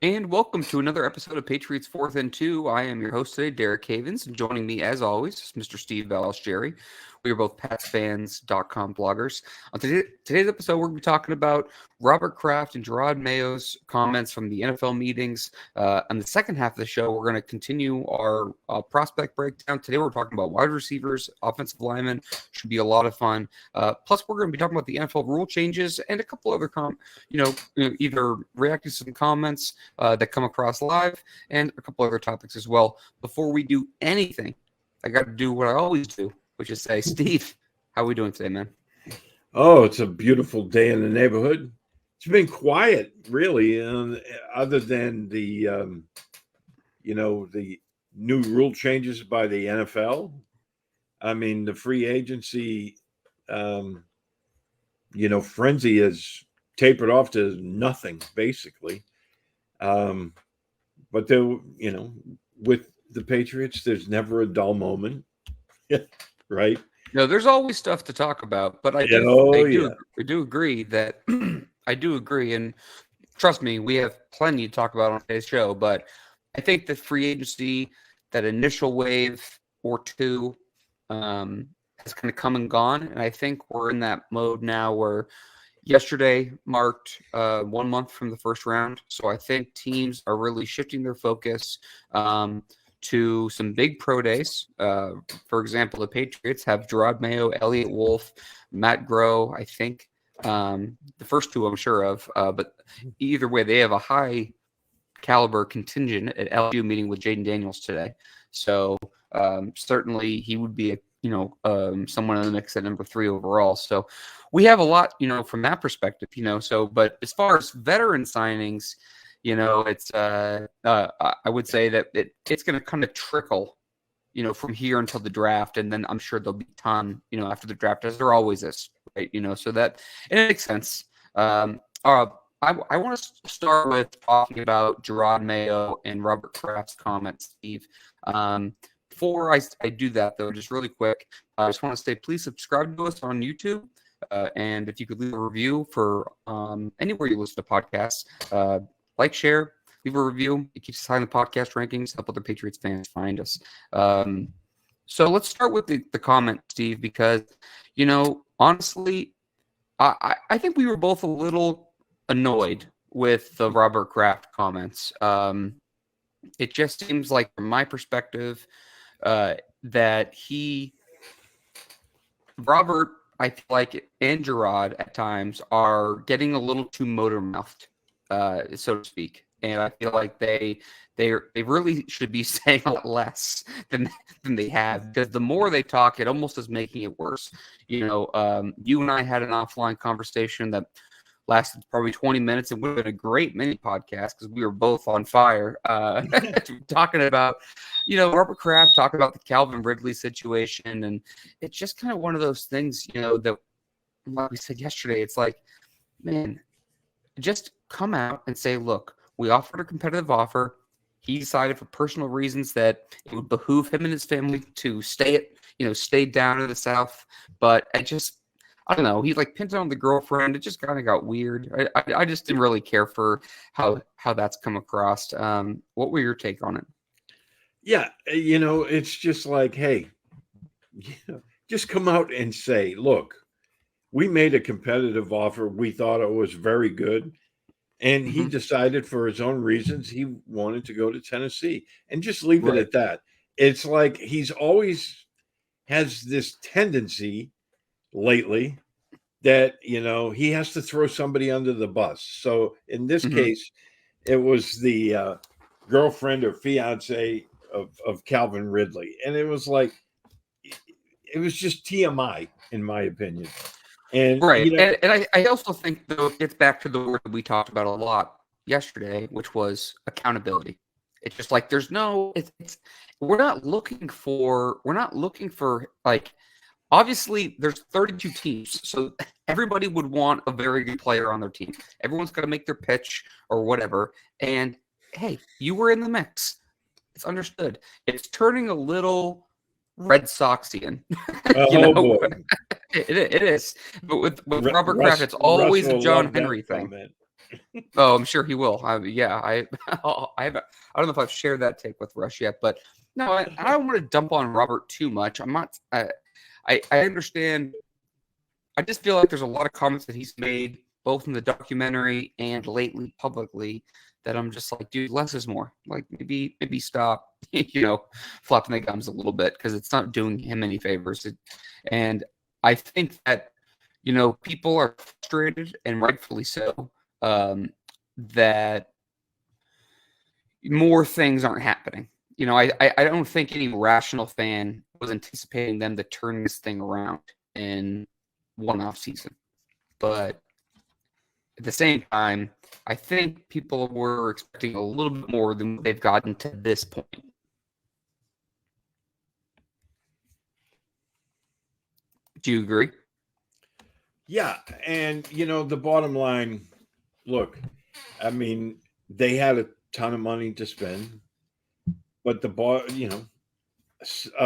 And welcome to another episode of Patriots 4th and 2. I am your host today, Derek Havens, and joining me, as always, is Mr. Steve Balestrieri. We are both PatsFans.com bloggers. On today's episode, we're going to be talking about Robert Kraft and Jerod Mayo's comments from the NFL meetings. On the second half of the show, we're going to continue our prospect breakdown. Today, we're talking about wide receivers, offensive linemen. Should be a lot of fun. Plus, we're going to be talking about the NFL rule changes and a couple other either reacting to some comments that come across live and a couple other topics as well. Before we do anything, I got to do what I always do, which is say, Steve, how are we doing today, man? Oh, it's a beautiful day in the neighborhood. It's been quiet, really, other than the new rule changes by the NFL. I mean, the free agency, frenzy has tapered off to nothing, basically. But with the Patriots, there's never a dull moment, right? No, there's always stuff to talk about, but I do agree that I do agree, and trust me, we have plenty to talk about on today's show. But I think the free agency, that initial wave or two, has kind of come and gone, and I think we're in that mode now where yesterday marked 1 month from the first round, so I think teams are really shifting their focus to some big pro days. For example, the Patriots have Jerod Mayo, Elliott Wolf, Matt Groh, I think. The first two I'm sure of. But either way, they have a high caliber contingent at LSU meeting with Jaden Daniels today. So certainly he would be someone in the mix at number 3 overall. So we have a lot, from that perspective, but as far as veteran signings, it's I would say that it's going to kind of trickle, from here until the draft, and then I'm sure there'll be a ton, after the draft, as there always is, right? So that it makes sense. I want to start with talking about Jerod Mayo and Robert Kraft's comments, Steve. Before I do that, though, just really quick, I just want to say please subscribe to us on YouTube, and if you could leave a review for anywhere you listen to podcasts. Like, share, leave a review. It keeps us high in the podcast rankings, help other Patriots fans find us. So let's start with the comment, Steve, because, honestly, I think we were both a little annoyed with the Robert Kraft comments. It just seems like, from my perspective, that Robert, I feel like, and Jerod at times are getting a little too motor-mouthed, so to speak, and I feel like they really should be saying a lot less than they have, because the more they talk, it almost is making it worse. You and I had an offline conversation that lasted probably 20 minutes. It would have been a great mini podcast because we were both on fire, talking about, Robert Kraft, talking about the Calvin Ridley situation, and it's just kind of one of those things, that, like we said yesterday, it's like, man, just come out and say, look, we offered a competitive offer. He decided for personal reasons that it would behoove him and his family to stay down in the South. But I don't know. He pinned on the girlfriend. It just kind of got weird. I just didn't really care for how that's come across. What were your take on it? Yeah, it's just like, hey, just come out and say, look, we made a competitive offer. We thought it was very good. And he decided for his own reasons he wanted to go to Tennessee, and just leave it at that. It's like he's always has this tendency lately that, he has to throw somebody under the bus. So in this case, it was the girlfriend or fiance of Calvin Ridley. And it was like, it was just TMI, in my opinion. And, and I also think, though, it gets back to the word that we talked about a lot yesterday, which was accountability. It's just like we're not looking for obviously there's 32 teams, so everybody would want a very good player on their team. Everyone's got to make their pitch or whatever. And hey, you were in the mix. It's understood. It's turning a little Red Soxian. Boy. It is. But with Robert Kraft, it's always a John Henry thing. Oh, I'm sure he will. Yeah, I I don't know if I've shared that take with Rush yet, but no, I don't want to dump on Robert too much. I'm not. I understand. I just feel like there's a lot of comments that he's made both in the documentary and lately publicly that I'm just like, dude, less is more. Like maybe stop, flopping the gums a little bit because it's not doing him any favors. And I think that people are frustrated and rightfully so. That more things aren't happening. I don't think any rational fan was anticipating them to turn this thing around in one off season. But at the same time, I think people were expecting a little bit more than they've gotten to this point. Do you agree? Yeah. And, the bottom line, look, I mean, they had a ton of money to spend, but a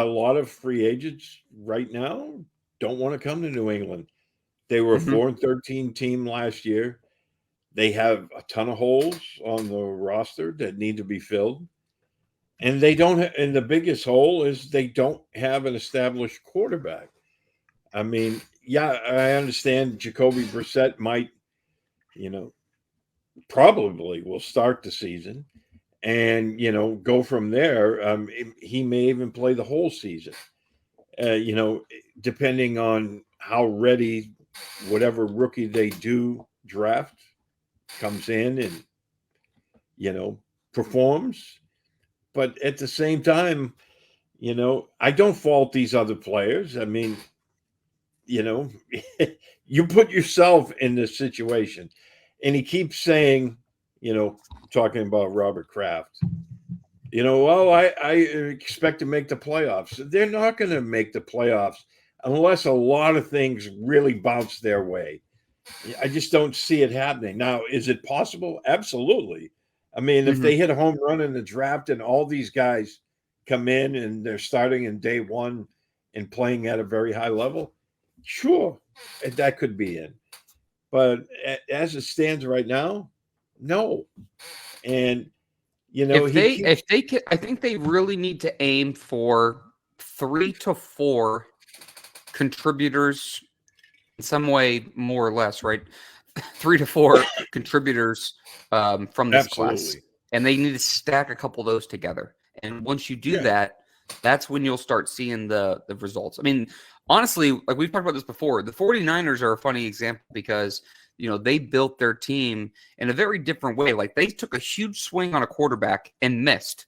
lot of free agents right now don't want to come to New England. They were a 4-13 team last year. They have a ton of holes on the roster that need to be filled. And they don't and the biggest hole is they don't have an established quarterback. I mean, yeah, I understand Jacoby Brissett might, probably will start the season and, go from there. He may even play the whole season, depending on how ready whatever rookie they do draft comes in and, performs. But at the same time, I don't fault these other players. I mean, you put yourself in this situation. And he keeps saying, talking about Robert Kraft, well, I expect to make the playoffs. They're not going to make the playoffs unless a lot of things really bounce their way. I just don't see it happening. Now, is it possible? Absolutely. I mean, if they hit a home run in the draft and all these guys come in and they're starting in day one and playing at a very high level, sure, that could be in. But as it stands right now, no. And if they can, I think they really need to aim for 3 to 4 contributors in some way, more or less, right? 3 to 4 contributors from this class, and they need to stack a couple of those together. And once you do that, that's when you'll start seeing the results. I mean, honestly, like we've talked about this before, the 49ers are a funny example because they built their team in a very different way. Like they took a huge swing on a quarterback and missed.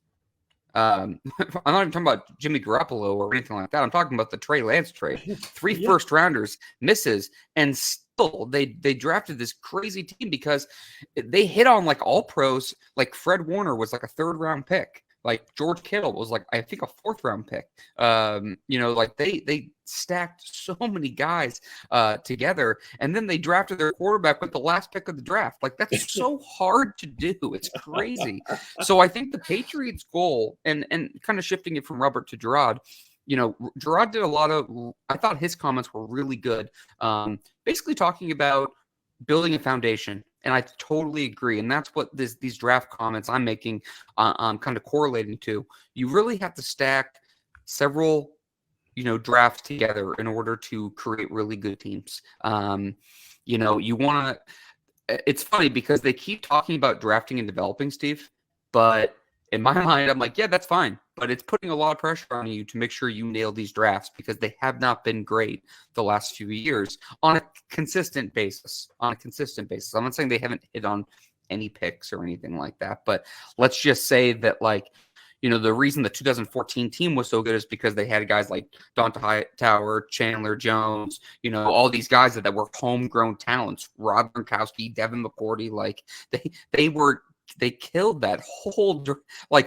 I'm not even talking about Jimmy Garoppolo or anything like that. I'm talking about the Trey Lance trade. 3 first rounders misses, and still they drafted this crazy team because they hit on like all pros. Like Fred Warner was like a 3rd round pick. Like George Kittle was like, I think, a 4th round pick. Like they stacked so many guys together, and then they drafted their quarterback with the last pick of the draft. Like that's so hard to do. It's crazy. So I think the Patriots' goal, and kind of shifting it from Robert to Jerod, Jerod did a lot of. I thought his comments were really good. Basically talking about building a foundation. And I totally agree. And that's what these draft comments I'm making I'm kind of correlating to. You really have to stack several, drafts together in order to create really good teams. You want to – it's funny because they keep talking about drafting and developing, Steve. But in my mind, I'm like, yeah, that's fine. But it's putting a lot of pressure on you to make sure you nail these drafts because they have not been great the last few years on a consistent basis. I'm not saying they haven't hit on any picks or anything like that. But let's just say that, the reason the 2014 team was so good is because they had guys like Dante Hightower, Chandler Jones, all these guys that were homegrown talents, Rob Gronkowski, Devin McCourty. Like they killed that whole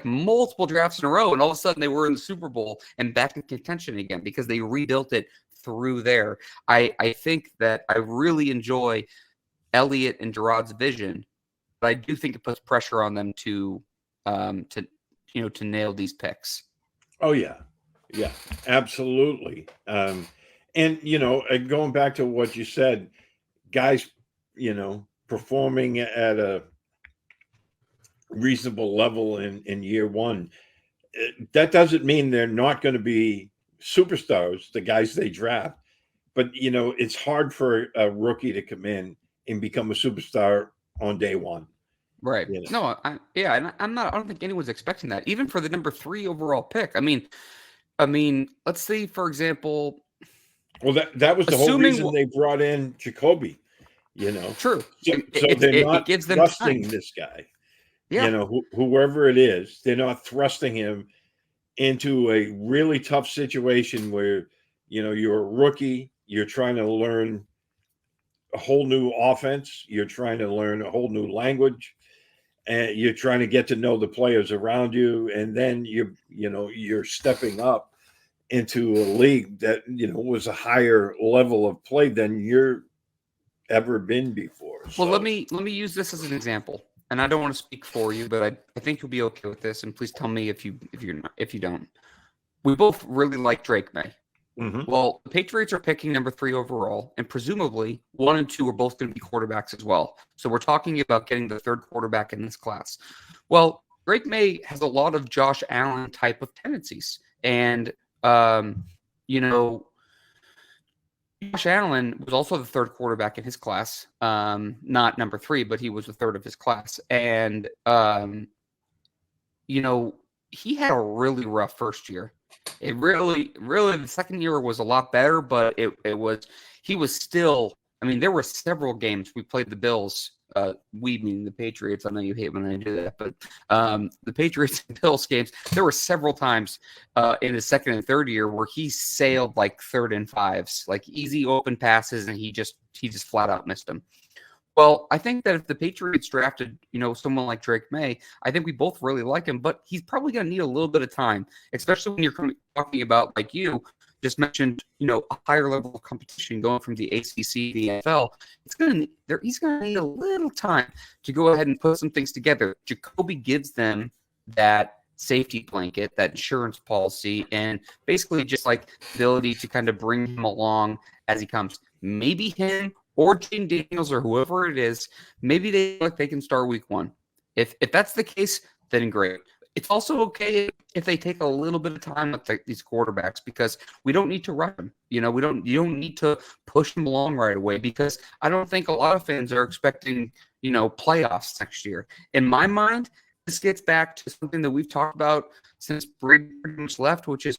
multiple drafts in a row, and all of a sudden they were in the Super Bowl and back in contention again because they rebuilt it through there. I think that I really enjoy Elliott and Jerod's vision, but I do think it puts pressure on them to nail these picks. Oh yeah, absolutely. And going back to what you said, guys, performing at a reasonable level in year one, that doesn't mean they're not going to be superstars, the guys they draft. But, it's hard for a rookie to come in and become a superstar on day one. Right. No, and I don't think anyone's expecting that, even for the number 3 overall pick. I mean, let's say, for example. Well, that was the whole reason they brought in Jacoby, True. So they're not gives them trusting time. this guy. Yeah. Whoever it is, they're not thrusting him into a really tough situation where, you're a rookie, you're trying to learn a whole new offense, you're trying to learn a whole new language, and you're trying to get to know the players around you, and then you're stepping up into a league that was a higher level of play than you're ever been before. Well, let me use this as an example. And I don't want to speak for you, but I think you'll be okay with this. And please tell me if you don't. We both really like Drake May. Mm-hmm. Well, the Patriots are picking number 3 overall, and presumably 1 and 2 are both going to be quarterbacks as well. So we're talking about getting the 3rd quarterback in this class. Well, Drake May has a lot of Josh Allen type of tendencies, and Josh Allen was also the 3rd quarterback in his class, not number 3, but he was the 3rd of his class. And, he had a really rough first year. It really, the second year was a lot better, but he was still, there were several games we played the Bills, we meaning the Patriots. I know you hate when I do that, but the Patriots and Bills games, there were several times in his second and third year where he sailed like 3rd and 5s, like easy open passes, and he just flat out missed them. Well, I think that if the Patriots drafted, someone like Drake May, I think we both really like him, but he's probably going to need a little bit of time, especially when you're talking about, like you just mentioned, a higher level of competition going from the ACC to the NFL. He's going to need a little time to go ahead and put some things together. Jacoby gives them that safety blanket, that insurance policy, and basically just like the ability to kind of bring him along as he comes. Maybe him or Gene Daniels or whoever it is, maybe they look like they can start week 1. If that's the case, then great. It's also okay if they take a little bit of time with these quarterbacks, because we don't need to rush them. You don't need to push them along right away, because I don't think a lot of fans are expecting, playoffs next year. In my mind, this gets back to something that we've talked about since Brady pretty much left, which is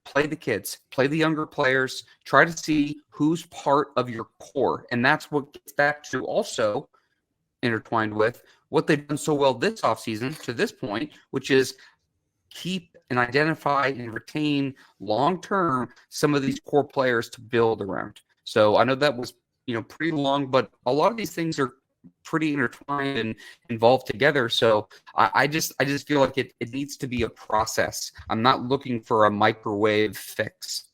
play the kids, play the younger players, try to see who's part of your core. And that's what gets back to also intertwined with what they've done so well this offseason to this point, which is keep and identify and retain long-term some of these core players to build around. So I know that was, pretty long, but a lot of these things are pretty intertwined and involved together. So I just feel like it needs to be a process. I'm not looking for a microwave fix.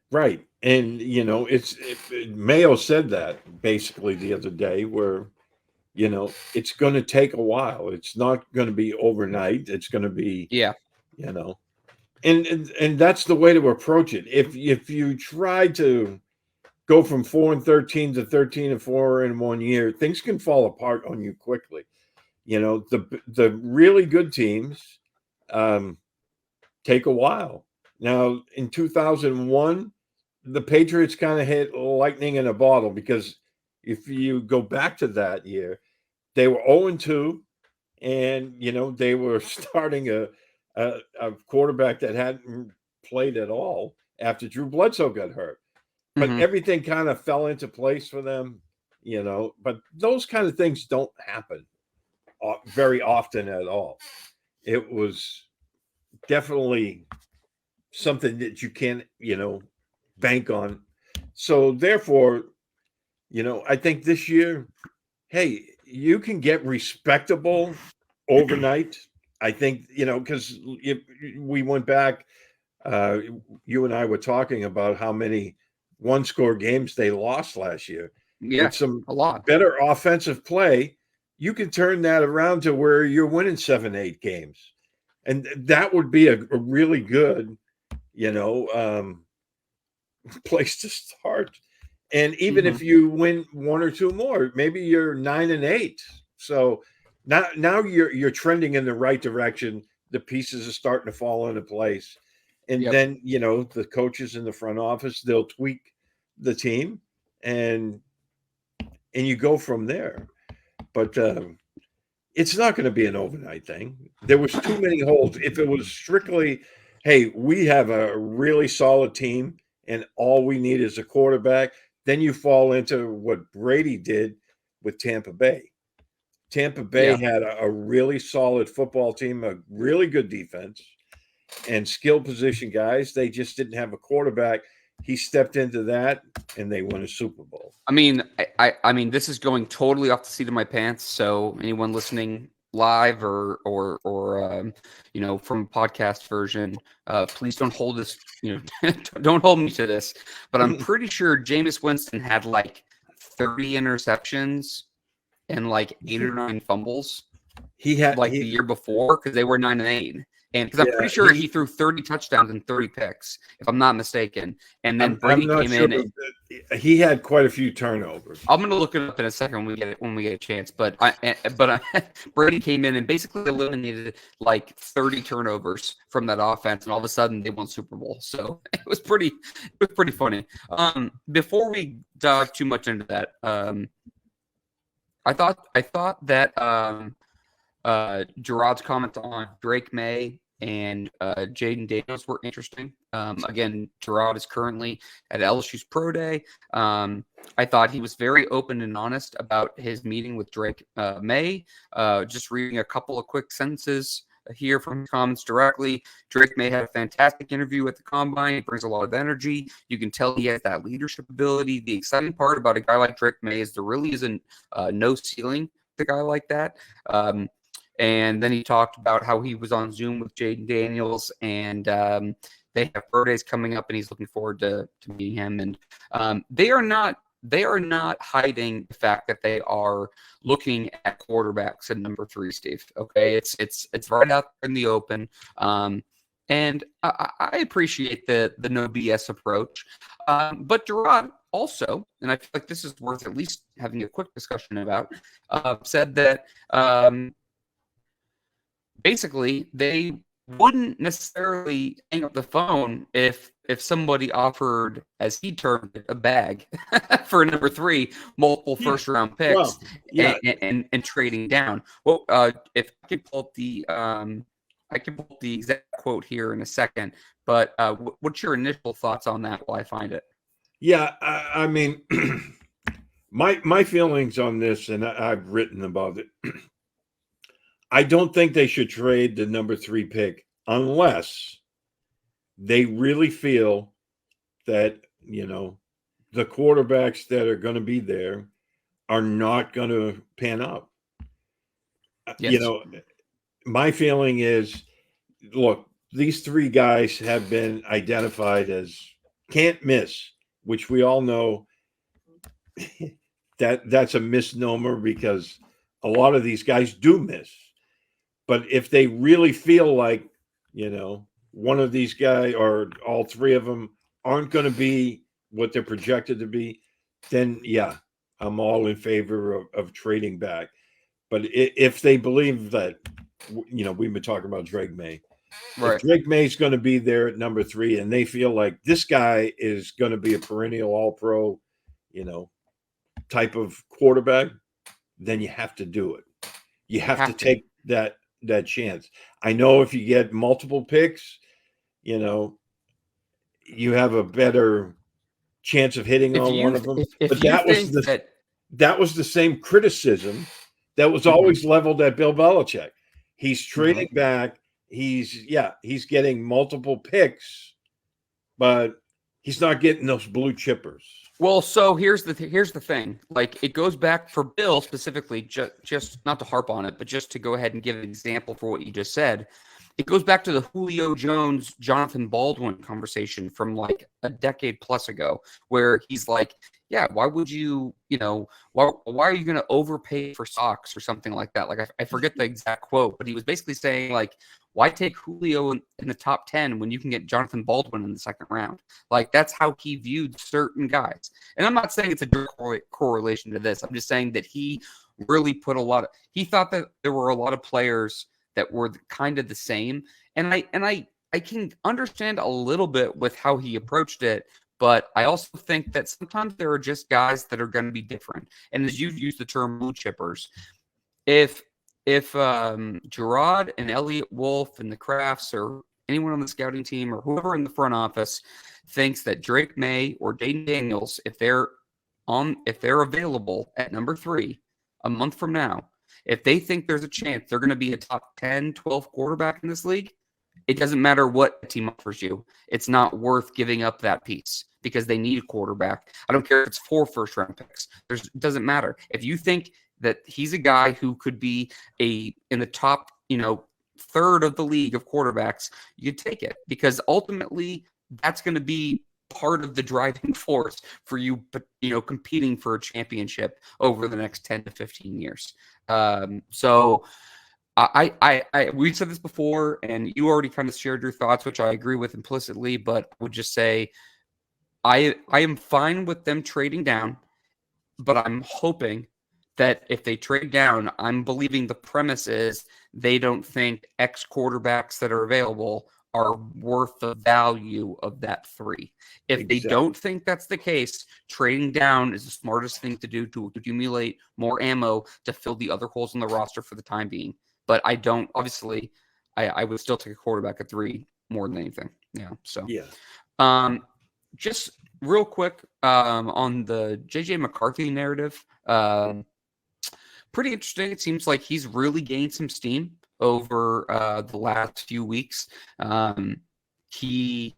Right. And, Mayo said that basically the other day, where, it's going to take a while. It's not going to be overnight. It's going to be, and that's the way to approach it. If you try to go from 4-13 to 13-4 in 1 year, things can fall apart on you quickly. The really good teams take a while. Now, in 2001, the Patriots kind of hit lightning in a bottle, because if you go back to that year, they were 0-2, and they were starting a quarterback that hadn't played at all after Drew Bledsoe got hurt. But everything kind of fell into place for them, But those kind of things don't happen very often at all. It was definitely something that you can't, bank on. So therefore, I think this year, hey, you can get respectable overnight. I think, because we went back, you and I were talking about how many one-score games they lost last year. Yeah, with some a lot better offensive play, you can turn that around to where you're winning 7-8 games. And that would be a really good, place to start. And even if you win 1 or 2 more, maybe you're 9-8. So now you're trending in the right direction. The pieces are starting to fall into place. And then, the coaches in the front office, they'll tweak the team and you go from there. But it's not going to be an overnight thing. There was too many holes. If it was strictly, hey, we have a really solid team and all we need is a quarterback, then you fall into what Brady did with Tampa Bay. Tampa Bay had a really solid football team, a really good defense, and skill position guys. They just didn't have a quarterback. He stepped into that, and they won a Super Bowl. I mean, I mean, this is going totally off the seat of my pants. So anyone listening live or from a podcast version, please don't hold this. Don't hold me to this. But I'm pretty sure Jameis Winston had like 30 interceptions and like 8 or 9 fumbles. He had the year before because they were 9-8. And because I'm pretty sure he threw 30 touchdowns and 30 picks, if I'm not mistaken. And then Brady came in. He had quite a few turnovers. I'm going to look it up in a second when we get a chance. But Brady came in and basically eliminated like 30 turnovers from that offense, and all of a sudden they won Super Bowl. So it was pretty funny. Before we dive too much into that, I thought that Jerod's comments on Drake May and Jaden Daniels were interesting. Again, Jerod is currently at LSU's Pro Day. I thought he was very open and honest about his meeting with Drake May. Just reading a couple of quick sentences here from his comments directly. Drake May had a fantastic interview at the Combine. He brings a lot of energy. You can tell he has that leadership ability. The exciting part about a guy like Drake May is there really isn't no ceiling with a guy like that. And then he talked about how he was on Zoom with Jaden Daniels, and they have pro days coming up, and he's looking forward to meeting him. And they are not hiding the fact that they are looking at quarterbacks at number 3, Steve. Okay, it's right out in the open. And I appreciate the no BS approach. But Jerod also, and I feel like this is worth at least having a quick discussion about, said that basically they wouldn't necessarily hang up the phone if somebody offered, as he termed it, a bag for number 3, multiple first round picks, and trading down. Well, if I could pull up the exact quote here in a second, but what's your initial thoughts on that while I find it? Yeah, I mean, my feelings on this, and I've written about it. I don't think they should trade the number 3 pick unless they really feel that, the quarterbacks that are going to be there are not going to pan out. Yes. My feeling is, look, these 3 guys have been identified as can't miss, which we all know that's a misnomer because a lot of these guys do miss. But if they really feel like, one of these guys or all 3 of them aren't going to be what they're projected to be, then, I'm all in favor of trading back. But if they believe that, we've been talking about Drake May. Right. If Drake May's going to be there at number 3 and they feel like this guy is going to be a perennial all-pro, type of quarterback, then you have to do it. You have to take that chance. I know if you get multiple picks, you have a better chance of hitting on one of them. But that was the same criticism that was always leveled at Bill Belichick. He's trading back. He's getting multiple picks, but he's not getting those blue chippers. Well, so here's the thing. Like, it goes back for Bill specifically, just not to harp on it, but just to go ahead and give an example for what you just said. It goes back to the Julio Jones, Jonathan Baldwin conversation from like a decade plus ago, where he's like, yeah, why would you, why are you going to overpay for socks or something like that? Like, I forget the exact quote, but he was basically saying, like, why take Julio in the top 10 when you can get Jonathan Baldwin in the second round? Like, that's how he viewed certain guys. And I'm not saying it's a direct correlation to this. I'm just saying that he really put he thought that there were a lot of players that were kind of the same. And I can understand a little bit with how he approached it, but I also think that sometimes there are just guys that are going to be different. And as you use the term blue chippers, if Jerod and Elliot Wolf and the Krafts or anyone on the scouting team or whoever in the front office thinks that Drake May or Dayton Daniels, if they're available at number 3 a month from now, if they think there's a chance they're going to be a top 10, 12 quarterback in this league, it doesn't matter what the team offers you. It's not worth giving up that piece because they need a quarterback. I don't care if it's 4 first-round picks. It doesn't matter. If you think that he's a guy who could be in the top, third of the league of quarterbacks, you take it because ultimately that's going to be part of the driving force for you, competing for a championship over the next 10 to 15 years. So we said this before, and you already kind of shared your thoughts, which I agree with implicitly, but I would just say I am fine with them trading down, but I'm hoping that if they trade down, I'm believing the premise is they don't think X quarterbacks that are available are worth the value of that 3. If they don't think that's the case, trading down is the smartest thing to do to accumulate more ammo to fill the other holes in the roster for the time being. But I don't, obviously, I would still take a quarterback at 3 more than anything. Yeah. So, just real quick on the JJ McCarthy narrative, pretty interesting. It seems like he's really gained some steam over the last few weeks. He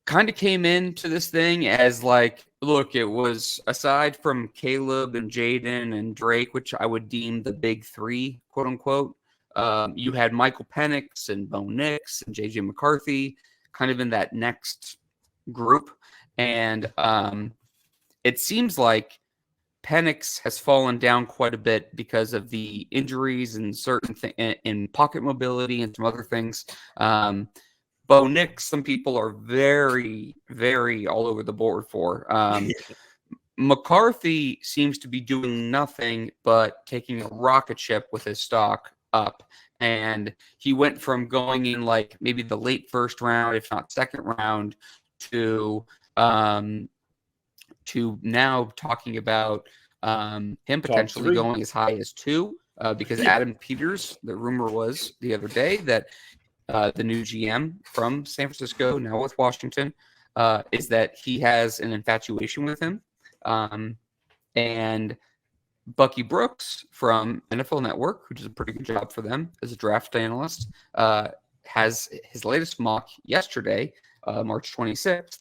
kind of came into this thing as like, look, it was aside from Caleb and Jaden and Drake, which I would deem the big 3, quote unquote. You had Michael Penix and Bo Nix and JJ McCarthy kind of in that next group. And it seems like Penix has fallen down quite a bit because of the injuries and certain things in pocket mobility and some other things. Bo Nix, some people are very, very all over the board for. McCarthy seems to be doing nothing but taking a rocket ship with his stock up. And he went from going in like maybe the late first round, if not second round, to now talking about him potentially going as high as 2 because Adam Peters, the rumor was the other day that the new GM from San Francisco, now with Washington, is that he has an infatuation with him. And Bucky Brooks from NFL Network, who does a pretty good job for them as a draft analyst, has his latest mock yesterday, March 26th,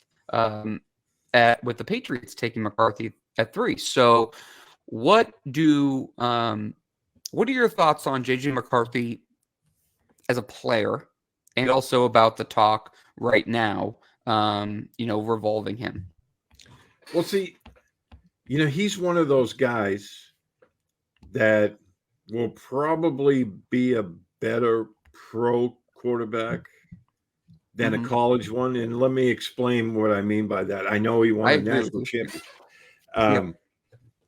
with the Patriots taking McCarthy at 3. So what are your thoughts on JJ McCarthy as a player and also about the talk right now, revolving him? Well, see, he's one of those guys that will probably be a better pro quarterback than a college one. And let me explain what I mean by that. I know he won a national championship.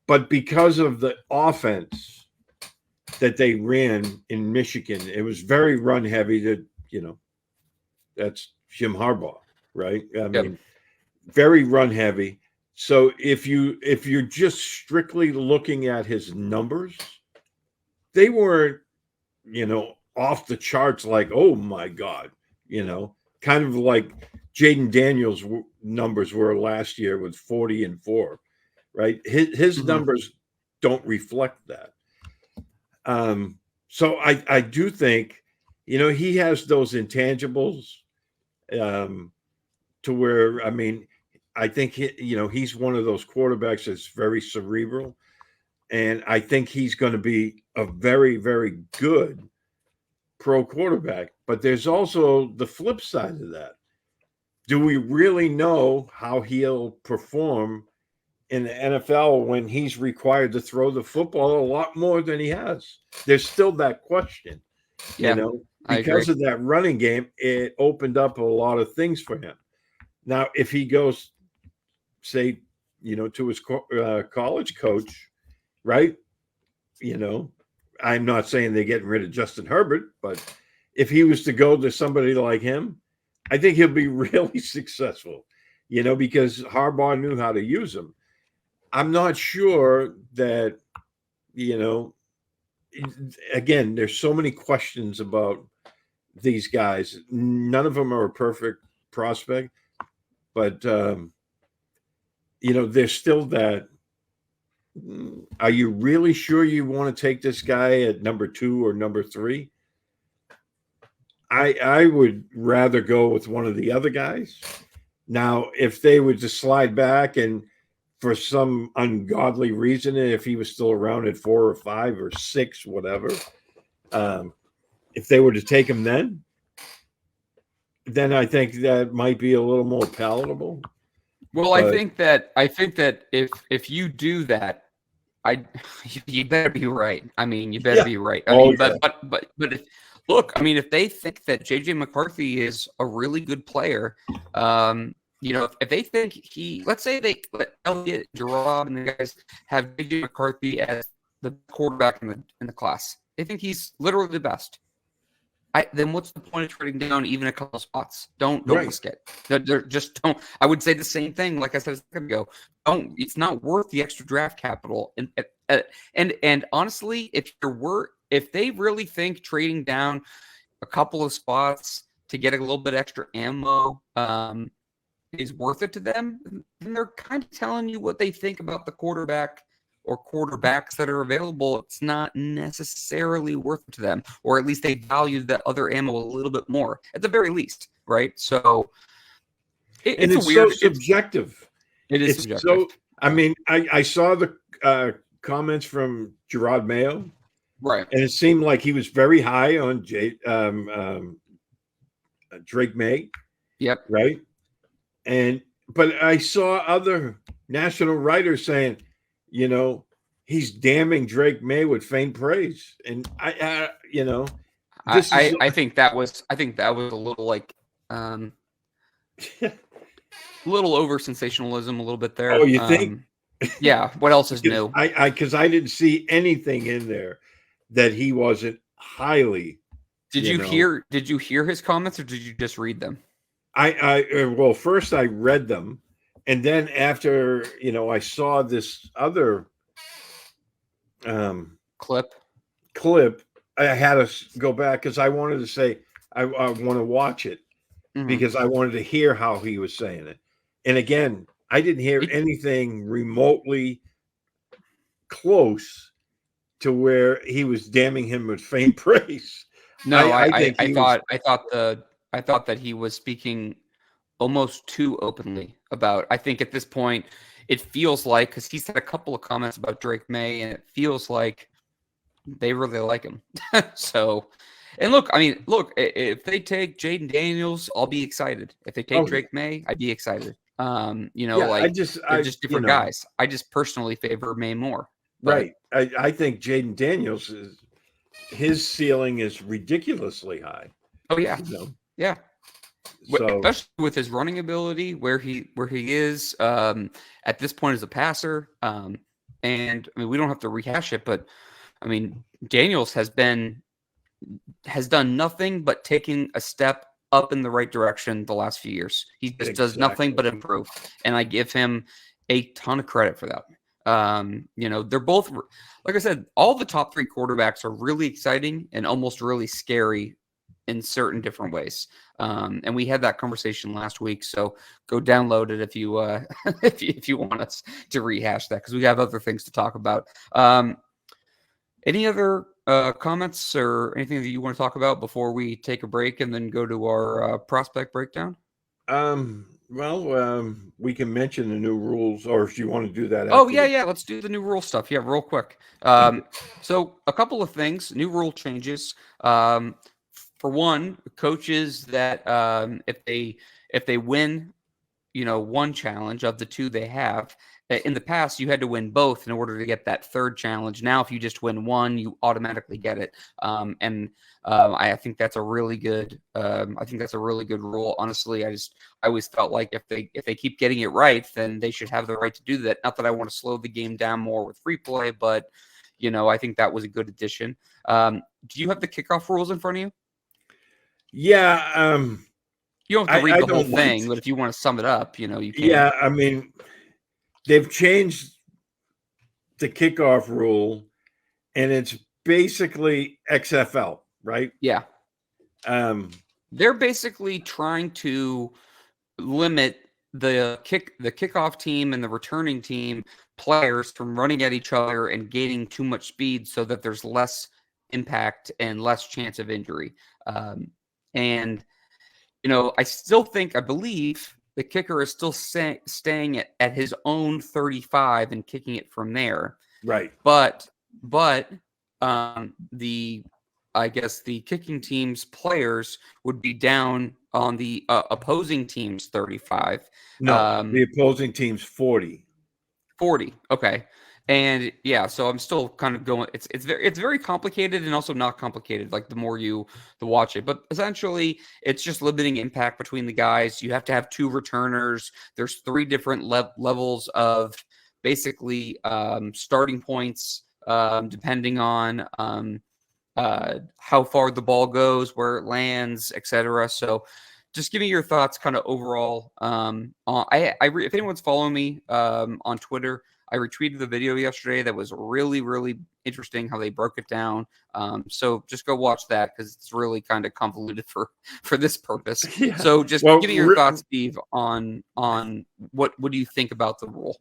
But because of the offense that they ran in Michigan, it was very run heavy. That's Jim Harbaugh, right? I mean, very run heavy. So if you're just strictly looking at his numbers, they weren't, off the charts like, oh my God, kind of like Jaden Daniels' numbers were last year with 40-4, right? His numbers don't reflect that. So I do think, he has those intangibles to where, I mean, I think he's one of those quarterbacks that's very cerebral, and I think he's going to be a very, very good pro quarterback. But there's also the flip side of that. Do we really know how he'll perform in the NFL when he's required to throw the football a lot more than he has. There's still that question, Yeah, because of that running game, it opened up a lot of things for him. Now, if he goes, say, to his college coach, right? I'm not saying they're getting rid of Justin Herbert, but if he was to go to somebody like him, I think he'll be really successful, because Harbaugh knew how to use him. I'm not sure that, again, there's so many questions about these guys. None of them are a perfect prospect, but, there's still that. Are you really sure you want to take this guy at number 2 or number 3? I would rather go with one of the other guys. Now, if they would just slide back and for some ungodly reason, if he was still around at 4 or 5 or 6, whatever, if they were to take him then I think that might be a little more palatable. Well, I think that if you do that, you better be right. I mean, you better be right. But if, look, I mean, if they think that JJ McCarthy is a really good player, if they think let's say they let Elliott, Jerod, and the guys have JJ McCarthy as the quarterback in the class, they think he's literally the best. Then what's the point of trading down even a couple of spots? Don't risk it. Just don't. I would say the same thing. Like I said a second ago, it's not worth the extra draft capital. And honestly, if they really think trading down a couple of spots to get a little bit extra ammo is worth it to them, then they're kind of telling you what they think about the quarterback or quarterbacks that are available. It's not necessarily worth it to them, or at least they value that other ammo a little bit more, at the very least, right? So it's so subjective. It is subjective. So, I mean, I saw the comments from Jerod Mayo, right, and it seemed like he was very high on Drake May. Yep. Right. But I saw other national writers saying, he's damning Drake May with faint praise, and I think that was a little like a little over sensationalism, a little bit there. Oh, you think? Yeah. What else is new? Because I didn't see anything in there that he wasn't highly. Did you hear his comments, or did you just read them? Well, first I read them, and then after I saw this other clip, I had to go back because I wanted to say I want to watch it because I wanted to hear how he was saying it. And again, I didn't hear anything remotely close to where he was damning him with faint praise. No, I thought that he was speaking almost too openly about. I think at this point, it feels like, because he's had a couple of comments about Drake May, and it feels like they really like him. So, and look, if they take Jaden Daniels, I'll be excited. If they take Drake May, I'd be excited. They're just different guys. I just personally favor May more. Right. I think Jaden Daniels his ceiling is ridiculously high. Oh yeah. Yeah. So, especially with his running ability, where he is at this point as a passer. And I mean, we don't have to rehash it, but I mean, Daniels has done nothing but taking a step up in the right direction the last few years. He just does nothing but improve, and I give him a ton of credit for that. They're both, like I said, all the top 3 quarterbacks are really exciting and almost really scary in certain different ways. And we had that conversation last week, so go download it if you if you want us to rehash that, because we have other things to talk about. Any other comments or anything that you want to talk about before we take a break and then go to our prospect breakdown? Well, we can mention the new rules, or if you want to do that. Yeah. Let's do the new rule stuff. Yeah, real quick. So a couple of things, new rule changes. For one, coaches that if they win, one challenge of the 2 they have, in the past, you had to win both in order to get that third challenge. Now, if you just win one, you automatically get it. I think that's a really good. I think that's a really good rule. Honestly, I always felt like if they keep getting it right, then they should have the right to do that. Not that I want to slow the game down more with free play, but I think that was a good addition. Do you have the kickoff rules in front of you? Yeah. You don't have to read the whole thing, but if you want to sum it up, you can. Yeah, I mean, they've changed the kickoff rule, and it's basically XFL, right? Yeah. They're basically trying to limit the kickoff team and the returning team players from running at each other and gaining too much speed so that there's less impact and less chance of injury. And I believe the kicker is still staying at his own 35 and kicking it from there. Right. But I guess the kicking team's players would be down on the opposing team's 35. No, the opposing team's 40. 40. Okay. And yeah, so I'm still kind of going. It's very complicated and also not complicated. Like the more you watch it, but essentially it's just limiting impact between the guys. You have to have 2 returners. There's 3 different levels of basically starting points depending on how far the ball goes, where it lands, etc. So just give me your thoughts, kind of overall. If anyone's following me on Twitter. I retweeted the video yesterday that was really, really interesting how they broke it down. So just go watch that because it's really kind of convoluted for this purpose. Yeah. So just give me your thoughts, Steve, on what do you think about the rule?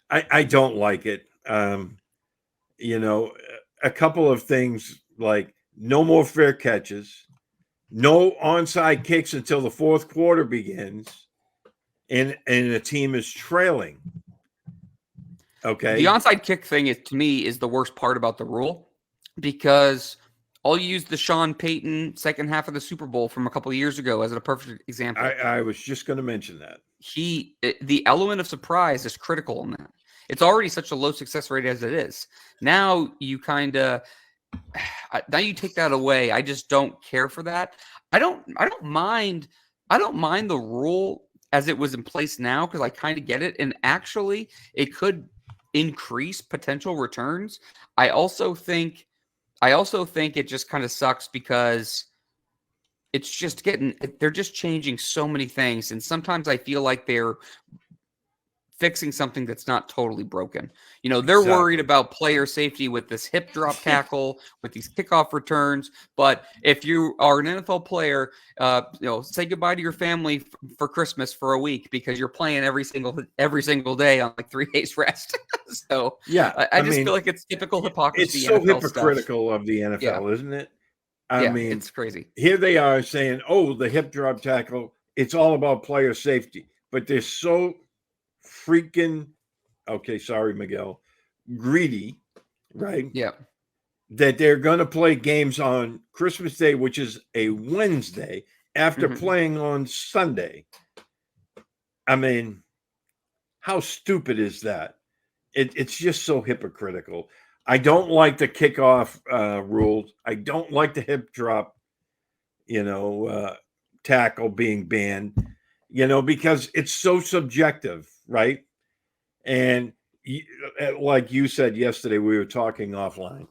I don't like it. A couple of things like no more fair catches, no onside kicks until the fourth quarter begins, and the team is trailing. Okay. The onside kick thing to me is the worst part about the rule because I'll use the Sean Payton second half of the Super Bowl from a couple of years ago as a perfect example. I was just going to mention that. The element of surprise is critical in that. It's already such a low success rate as it is. Now you take that away. I just don't care for that. I don't mind the rule as it was in place now because I kind of get it. And actually it could increase potential returns. I also think it just kind of sucks because it's just they're just changing so many things. And sometimes I feel like they're fixing something that's not totally broken. They're worried about player safety with this hip drop tackle, with these kickoff returns. But if you are an NFL player, say goodbye to your family for Christmas for a week because you're playing every single day on like 3 days rest. So yeah, I just feel like it's typical hypocrisy. It's so NFL hypocritical stuff. Of the NFL, isn't it? I mean, it's crazy. Here they are saying, "Oh, the hip drop tackle. It's all about player safety," but they're so freaking sorry, Miguel, greedy, right? Yeah. That they're going to play games on Christmas Day, which is a Wednesday, after playing on Sunday. I mean, how stupid is that? It's just so hypocritical. I don't like the kickoff rules. I don't like the hip drop, tackle being banned, because it's so subjective, right? And like you said yesterday, we were talking offline.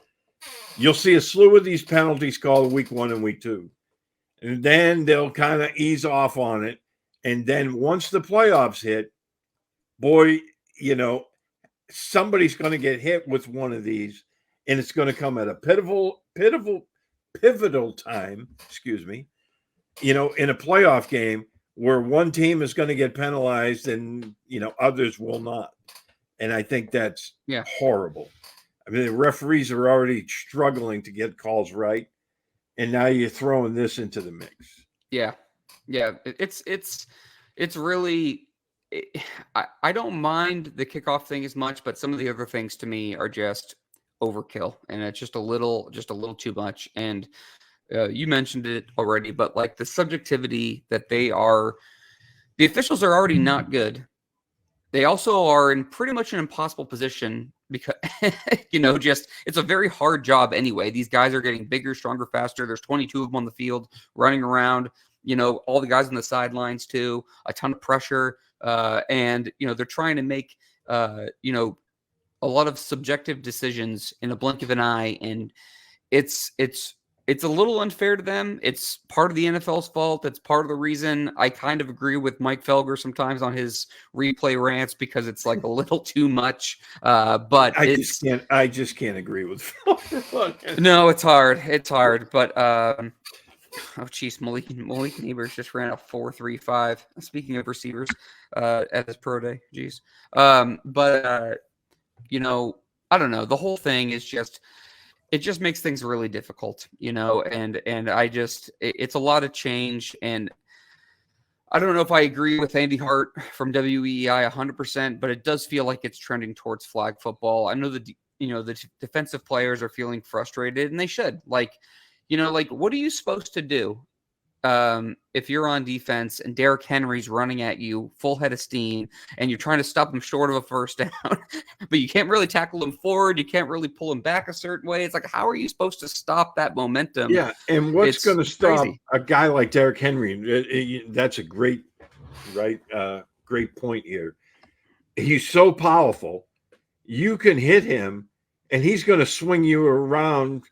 You'll see a slew of these penalties called week 1 and week 2. And then they'll kind of ease off on it. And then once the playoffs hit, boy, somebody's going to get hit with one of these. And it's going to come at a pivotal time, in a playoff game where one team is going to get penalized and, others will not. And I think that's horrible. I mean, the referees are already struggling to get calls right. And now you're throwing this into the mix. Yeah. Yeah. It's really, I don't mind the kickoff thing as much, but some of the other things to me are just overkill. And it's just a little too much. And you mentioned it already, but like the subjectivity that the officials are already not good. they also are in pretty much an impossible position because, just it's a very hard job anyway. These guys are getting bigger, stronger, faster. There's 22 of them on the field running around, all the guys on the sidelines too, a ton of pressure. And they're trying to make, a lot of subjective decisions in a blink of an eye. And it's a little unfair to them. It's part of the NFL's fault. It's part of the reason I kind of agree with Mike Felger sometimes on his replay rants because it's like a little too much. But I just can't agree with Felger. No, it's hard. It's hard. But Malik Neighbors just ran a 4.35. Speaking of receivers, at his pro day. Jeez. But I don't know. The whole thing is it just makes things really difficult, and it's a lot of change. And I don't know if I agree with Andy Hart from WEEI 100%, but it does feel like it's trending towards flag football. I know the defensive players are feeling frustrated, and they should. Like what are you supposed to do if you're on defense and Derrick Henry's running at you full head of steam and you're trying to stop him short of a first down, but you can't really tackle him forward. You can't really pull him back a certain way. It's like, how are you supposed to stop that momentum? Yeah. And what's going to stop a guy like Derrick Henry? That's a great point here. He's so powerful. You can hit him and he's going to swing you around,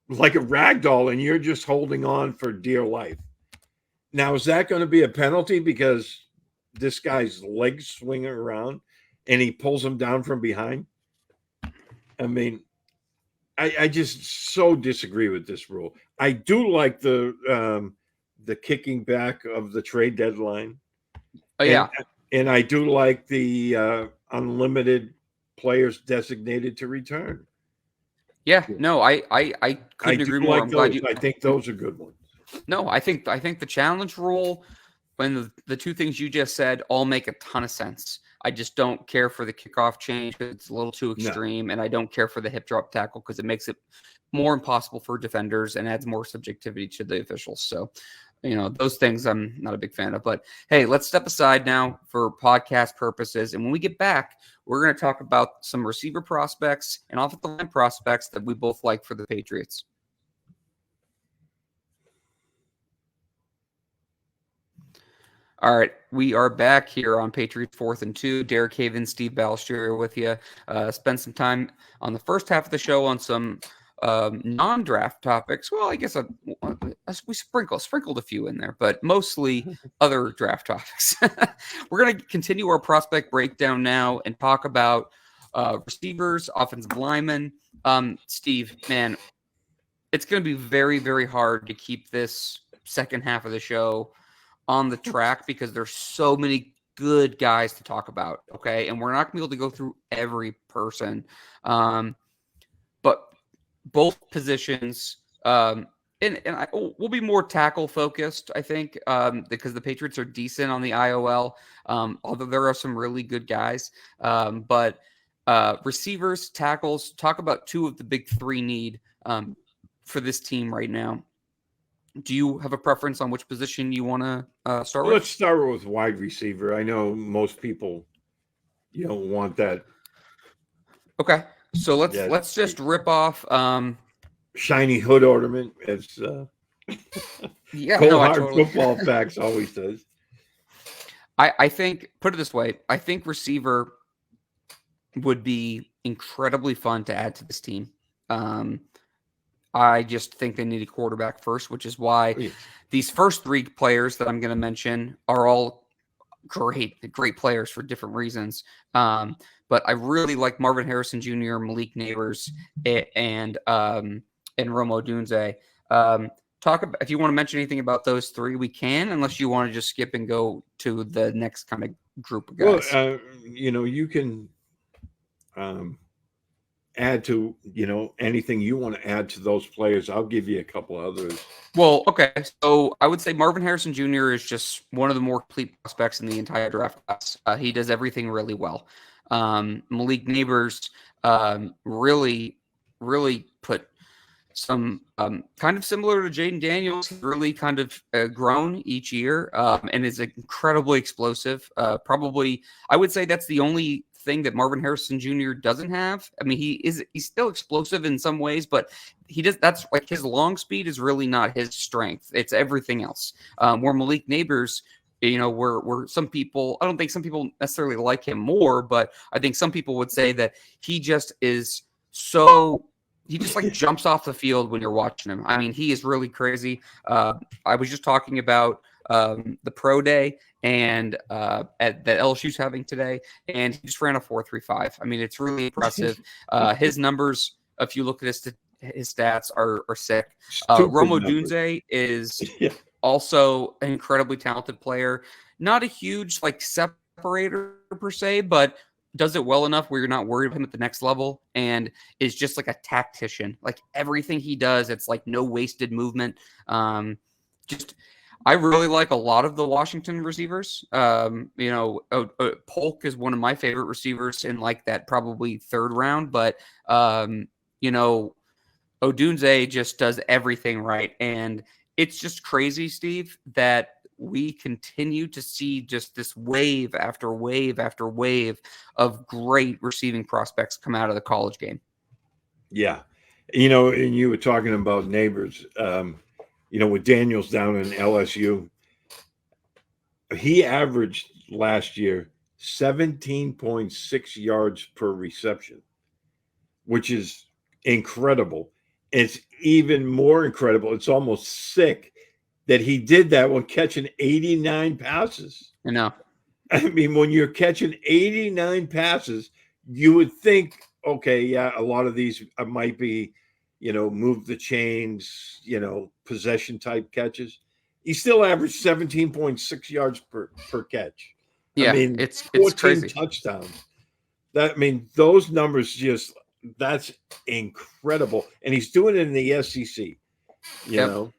like a rag doll, and you're just holding on for dear life. Now, is that going to be a penalty because this guy's legs swinging around and he pulls him down from behind? I mean, I just so disagree with this rule. I do like the kicking back of the trade deadline. Oh, yeah. And I do like the unlimited players designated to return. Yeah, no, I couldn't agree more. I'm glad I think those are good ones. No, I think the challenge rule, when the two things you just said all make a ton of sense. I just don't care for the kickoff change because it's a little too extreme, and I don't care for the hip drop tackle because it makes it more impossible for defenders and adds more subjectivity to the officials. So, those things I'm not a big fan of. But hey, let's step aside now for podcast purposes. And when we get back, we're going to talk about some receiver prospects and offensive line prospects that we both like for the Patriots. All right, we are back here on Patriots 4th and 2. Derek Haven, Steve Balestrieri with you. Spend some time on the first half of the show on some non-draft topics. Well, I guess we sprinkled a few in there, but mostly other draft topics. We're going to continue our prospect breakdown now and talk about receivers, offensive linemen. Steve, man, it's going to be very, very hard to keep this second half of the show on the track because there's so many good guys to talk about. Okay. And we're not gonna be able to go through every person. But both positions, we'll be more tackle focused, I think, because the Patriots are decent on the IOL, although there are some really good guys. But receivers, tackles, talk about two of the big three need for this team right now. Do you have a preference on which position you want to start with? Let's start with wide receiver. I know most people, want that. Okay, so let's just rip off shiny hood ornament, as Football Facts always does. I think, put it this way, I think receiver would be incredibly fun to add to this team. I just think they need a quarterback first, which is why these first three players that I'm going to mention are all great players for different reasons. But I really like Marvin Harrison Jr., Malik Neighbors, and Rome Odunze. Talk about, if you want to mention anything about those three, we can, unless you want to just skip and go to the next kind of group of guys. Well, you can add to, anything you want to add to those players. I'll give you a couple others. Well, okay. So I would say Marvin Harrison Jr. is just one of the more complete prospects in the entire draft class. He does everything really well. Malik Neighbors really put some kind of similar to Jaden Daniels, really kind of grown each year and is incredibly explosive. Probably, I would say that's the only thing that Marvin Harrison Jr. doesn't have. I mean, he's still explosive in some ways, but that's like his long speed is really not his strength. It's everything else. Where Malik Neighbors, where some people, I don't think some people necessarily like him more, but I think some people would say that he just is he just like jumps off the field when you're watching him. I mean, he is really crazy. I was just talking about the pro day and that LSU's having today, and he just ran a 4.35. I mean, it's really impressive. His numbers, if you look at his stats, are sick. Romo Dunze is also an incredibly talented player. Not a huge like separator per se, but does it well enough where you're not worried about him at the next level, and is just like a tactician. Like everything he does, it's like no wasted movement. I really like a lot of the Washington receivers. Polk is one of my favorite receivers in like that probably third round, but Odunze just does everything right. And it's just crazy, Steve, that we continue to see just this wave after wave after wave of great receiving prospects come out of the college game. Yeah. And you were talking about Neighbors, with Daniels down in LSU, he averaged last year 17.6 yards per reception, which is incredible. It's even more incredible. It's almost sick that he did that when catching 89 passes. I know. I mean, when you're catching 89 passes, you would think, okay, yeah, a lot of these might be, move the chains, possession type catches. He still averaged 17.6 yards per catch. Yeah, I mean, it's 14 crazy. touchdowns. Those numbers that's incredible. And he's doing it in the SEC, know,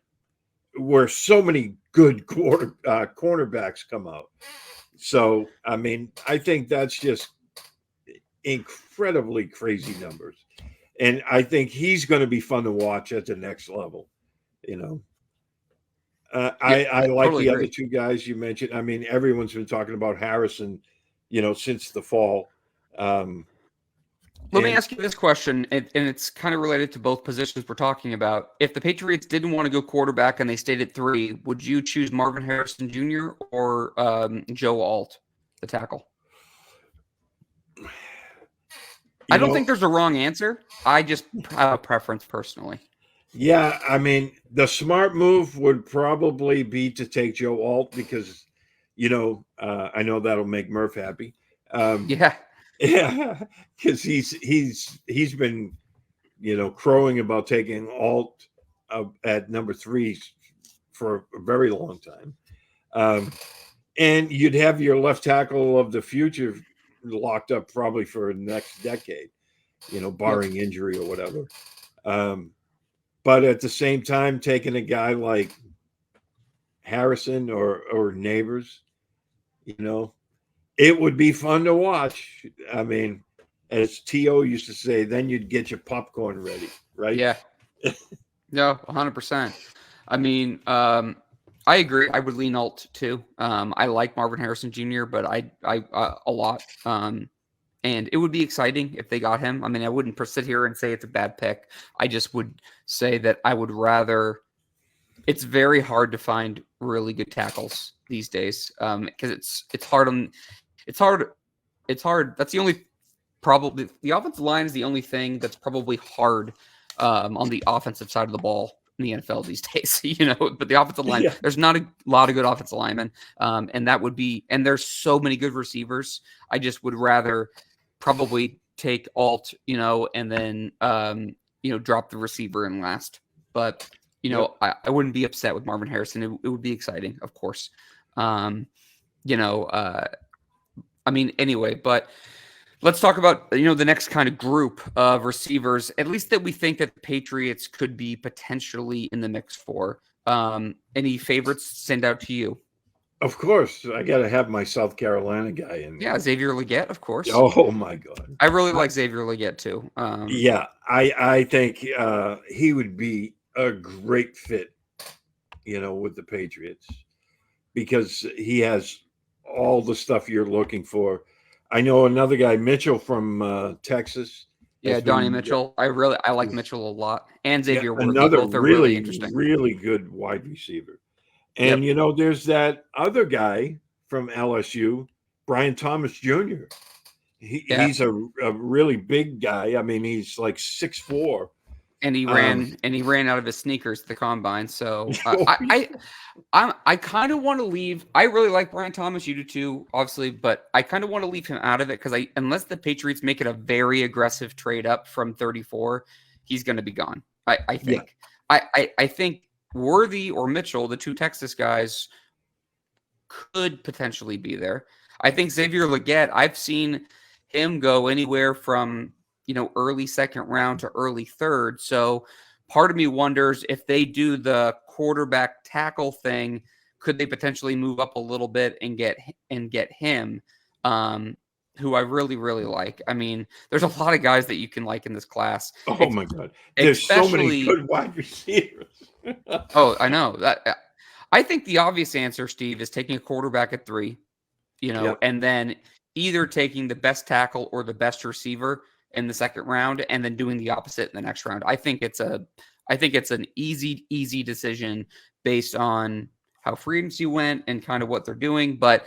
where so many good cornerbacks come out. So, I mean, I think that's just incredibly crazy numbers. And I think he's going to be fun to watch at the next level, I like totally the other two guys you mentioned. I mean, everyone's been talking about Harrison, since the fall. Let me ask you this question, and it's kind of related to both positions we're talking about. If the Patriots didn't want to go quarterback and they stayed at 3, would you choose Marvin Harrison Jr. or Joe Alt, the tackle? I don't think there's a wrong answer. I just have a preference personally. Yeah, I mean, the smart move would probably be to take Joe Alt because, I know that'll make Murph happy. Yeah, because he's been, crowing about taking Alt at number 3 for a very long time. And you'd have your left tackle of the future locked up probably for the next decade, barring injury or whatever. But at the same time, taking a guy like Harrison or Neighbors, it would be fun to watch. I mean, as T.O. used to say, then you'd get your popcorn ready, right? Yeah. No, 100%. I mean, I agree. I would lean Alt too. I like Marvin Harrison Jr., but I a lot. And it would be exciting if they got him. I mean, I wouldn't sit here and say it's a bad pick. I just would say that I would rather. It's very hard to find really good tackles these days because it's hard. It's hard. That's the only probably the offensive line is the only thing that's probably hard on the offensive side of the ball in the NFL these days. But the offensive line, there's not a lot of good offensive linemen, and that would be. And there's so many good receivers. I just would rather probably take Alt, and then drop the receiver in last. But I wouldn't be upset with Marvin Harrison. It would be exciting, of course. I mean, anyway, but let's talk about, the next kind of group of receivers, at least that we think that the Patriots could be potentially in the mix for. Any favorites stand out to you? Of course, I got to have my South Carolina guy in there. Yeah, Xavier Legette, of course. Oh my God, I really like Xavier Legette too. Yeah, I think he would be a great fit, with the Patriots because he has all the stuff you're looking for. I know another guy, Mitchell from Texas. Yeah, Donnie Mitchell. I like Mitchell a lot, and Xavier Worthy. Another Both are really interesting. really good wide receiver. And Yep. there's that other guy from LSU, Brian Thomas Jr. He's a really big guy. I mean, he's like 6'4". And he ran out of his sneakers at the combine. So I kind of want to leave. I really like Brian Thomas. You do too, obviously, but I kind of want to leave him out of it because unless the Patriots make it a very aggressive trade up from 34, he's going to be gone. I think. Yeah. I think Worthy or Mitchell, the two Texas guys, could potentially be there. I think Xavier Legette, I've seen him go anywhere from early second round to early third. So part of me wonders if they do the quarterback tackle thing, could they potentially move up a little bit and get him, who I really, really like. I mean, there's a lot of guys that you can like in this class. Oh my God. There's so many good wide receivers. Oh, I know that. I think the obvious answer, Steve, is taking a quarterback at 3, and then either taking the best tackle or the best receiver in the second round, and then doing the opposite in the next round. I think it's an easy decision based on how free agency went and kind of what they're doing. But,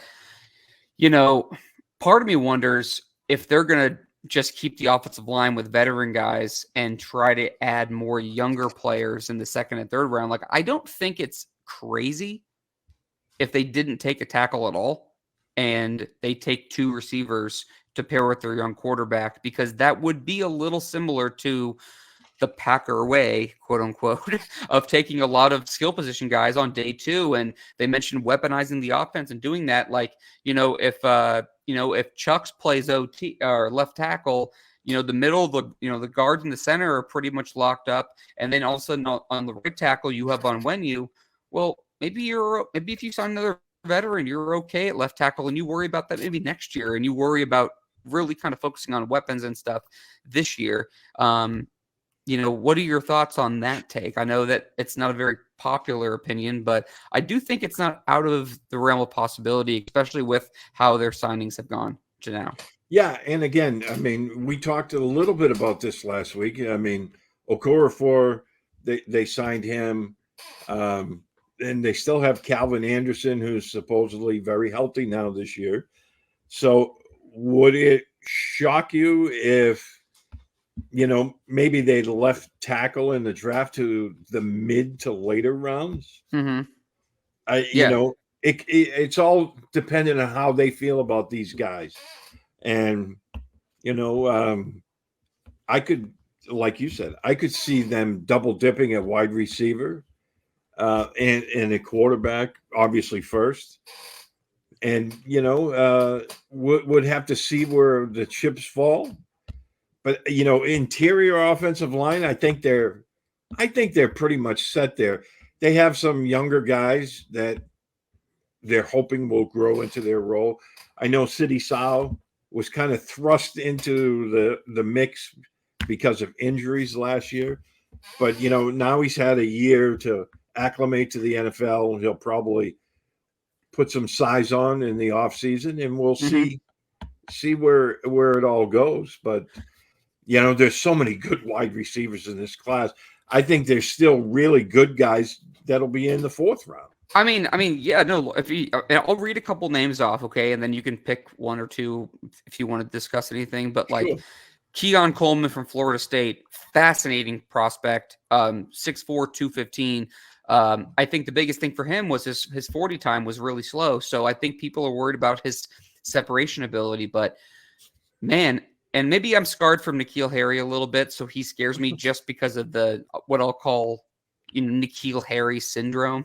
part of me wonders if they're going to just keep the offensive line with veteran guys and try to add more younger players in the second and third round. Like, I don't think it's crazy if they didn't take a tackle at all and they take 2 receivers to pair with their young quarterback, because that would be a little similar to the Packer way, quote unquote, of taking a lot of skill position guys on day 2. And they mentioned weaponizing the offense and doing that. Like, if Chucks plays OT or left tackle, the middle, the guards in the center are pretty much locked up. And then all of a sudden on the right tackle, you have Onwenu. Well, maybe if you sign another veteran, you're okay at left tackle, and you worry about that maybe next year, and you worry about really kind of focusing on weapons and stuff this year. What are your thoughts on that take? I know that it's not a very popular opinion, but I do think it's not out of the realm of possibility, especially with how their signings have gone to now. Yeah, and again, I mean, we talked a little bit about this last week. I mean, Okorafor, they signed him, and they still have Calvin Anderson, who's supposedly very healthy now this year. So would it shock you if, maybe they left tackle in the draft to the mid to later rounds? Mm-hmm. It's all dependent on how they feel about these guys. And, I could, like you said, I could see them double dipping at wide receiver and a quarterback, obviously first. And, would have to see where the chips fall. But, interior offensive line, I think they're pretty much set there. They have some younger guys that they're hoping will grow into their role. I know City Sal was kind of thrust into the mix because of injuries last year. But, now he's had a year to acclimate to the NFL. He'll probably put some size on in the offseason, and we'll see where it all goes. But, there's so many good wide receivers in this class. I think there's still really good guys that'll be in the 4th round. I mean, yeah, no. I'll read a couple names off, okay, and then you can pick 1 or 2 if you want to discuss anything. But like Keon Coleman from Florida State, fascinating prospect, 6'4", 215. I think the biggest thing for him was his 40 time was really slow. So I think people are worried about his separation ability. But man, and maybe I'm scarred from N'Keal Harry a little bit, so he scares me just because of the what I'll call N'Keal Harry syndrome.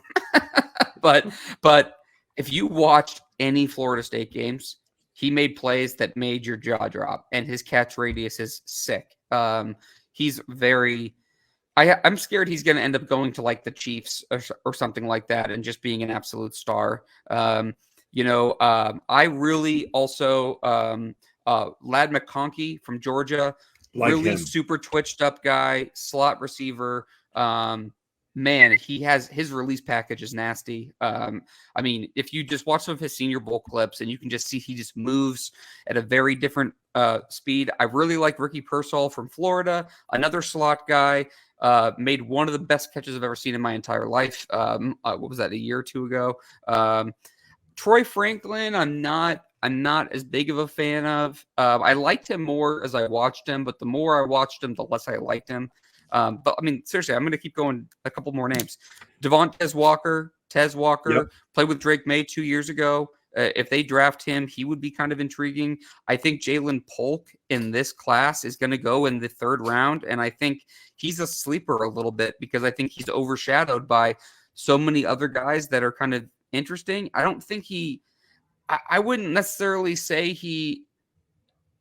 But if you watched any Florida State games, he made plays that made your jaw drop, and his catch radius is sick. He's very I'm scared he's going to end up going to like the Chiefs or something like that and just being an absolute star. I really also Lad McConkey from Georgia, really super twitched up guy, slot receiver. Man, his release package is nasty. I mean, if you just watch some of his Senior Bowl clips and you can just see he just moves at a very different speed. I really like Ricky Pearsall from Florida, another slot guy. Made one of the best catches I've ever seen in my entire life. What was that, a year or two ago? Troy Franklin, I'm not as big of a fan of. I liked him more as I watched him, but the more I watched him, the less I liked him. But I mean, seriously, I'm going to keep going. A couple more names. Tez Walker, yep. Played with Drake May 2 years ago. If they draft him, he would be kind of intriguing. I think Jalen Polk in this class is going to go in the 3rd round, and I think he's a sleeper a little bit because I think he's overshadowed by so many other guys that are kind of interesting. I don't think I wouldn't necessarily say he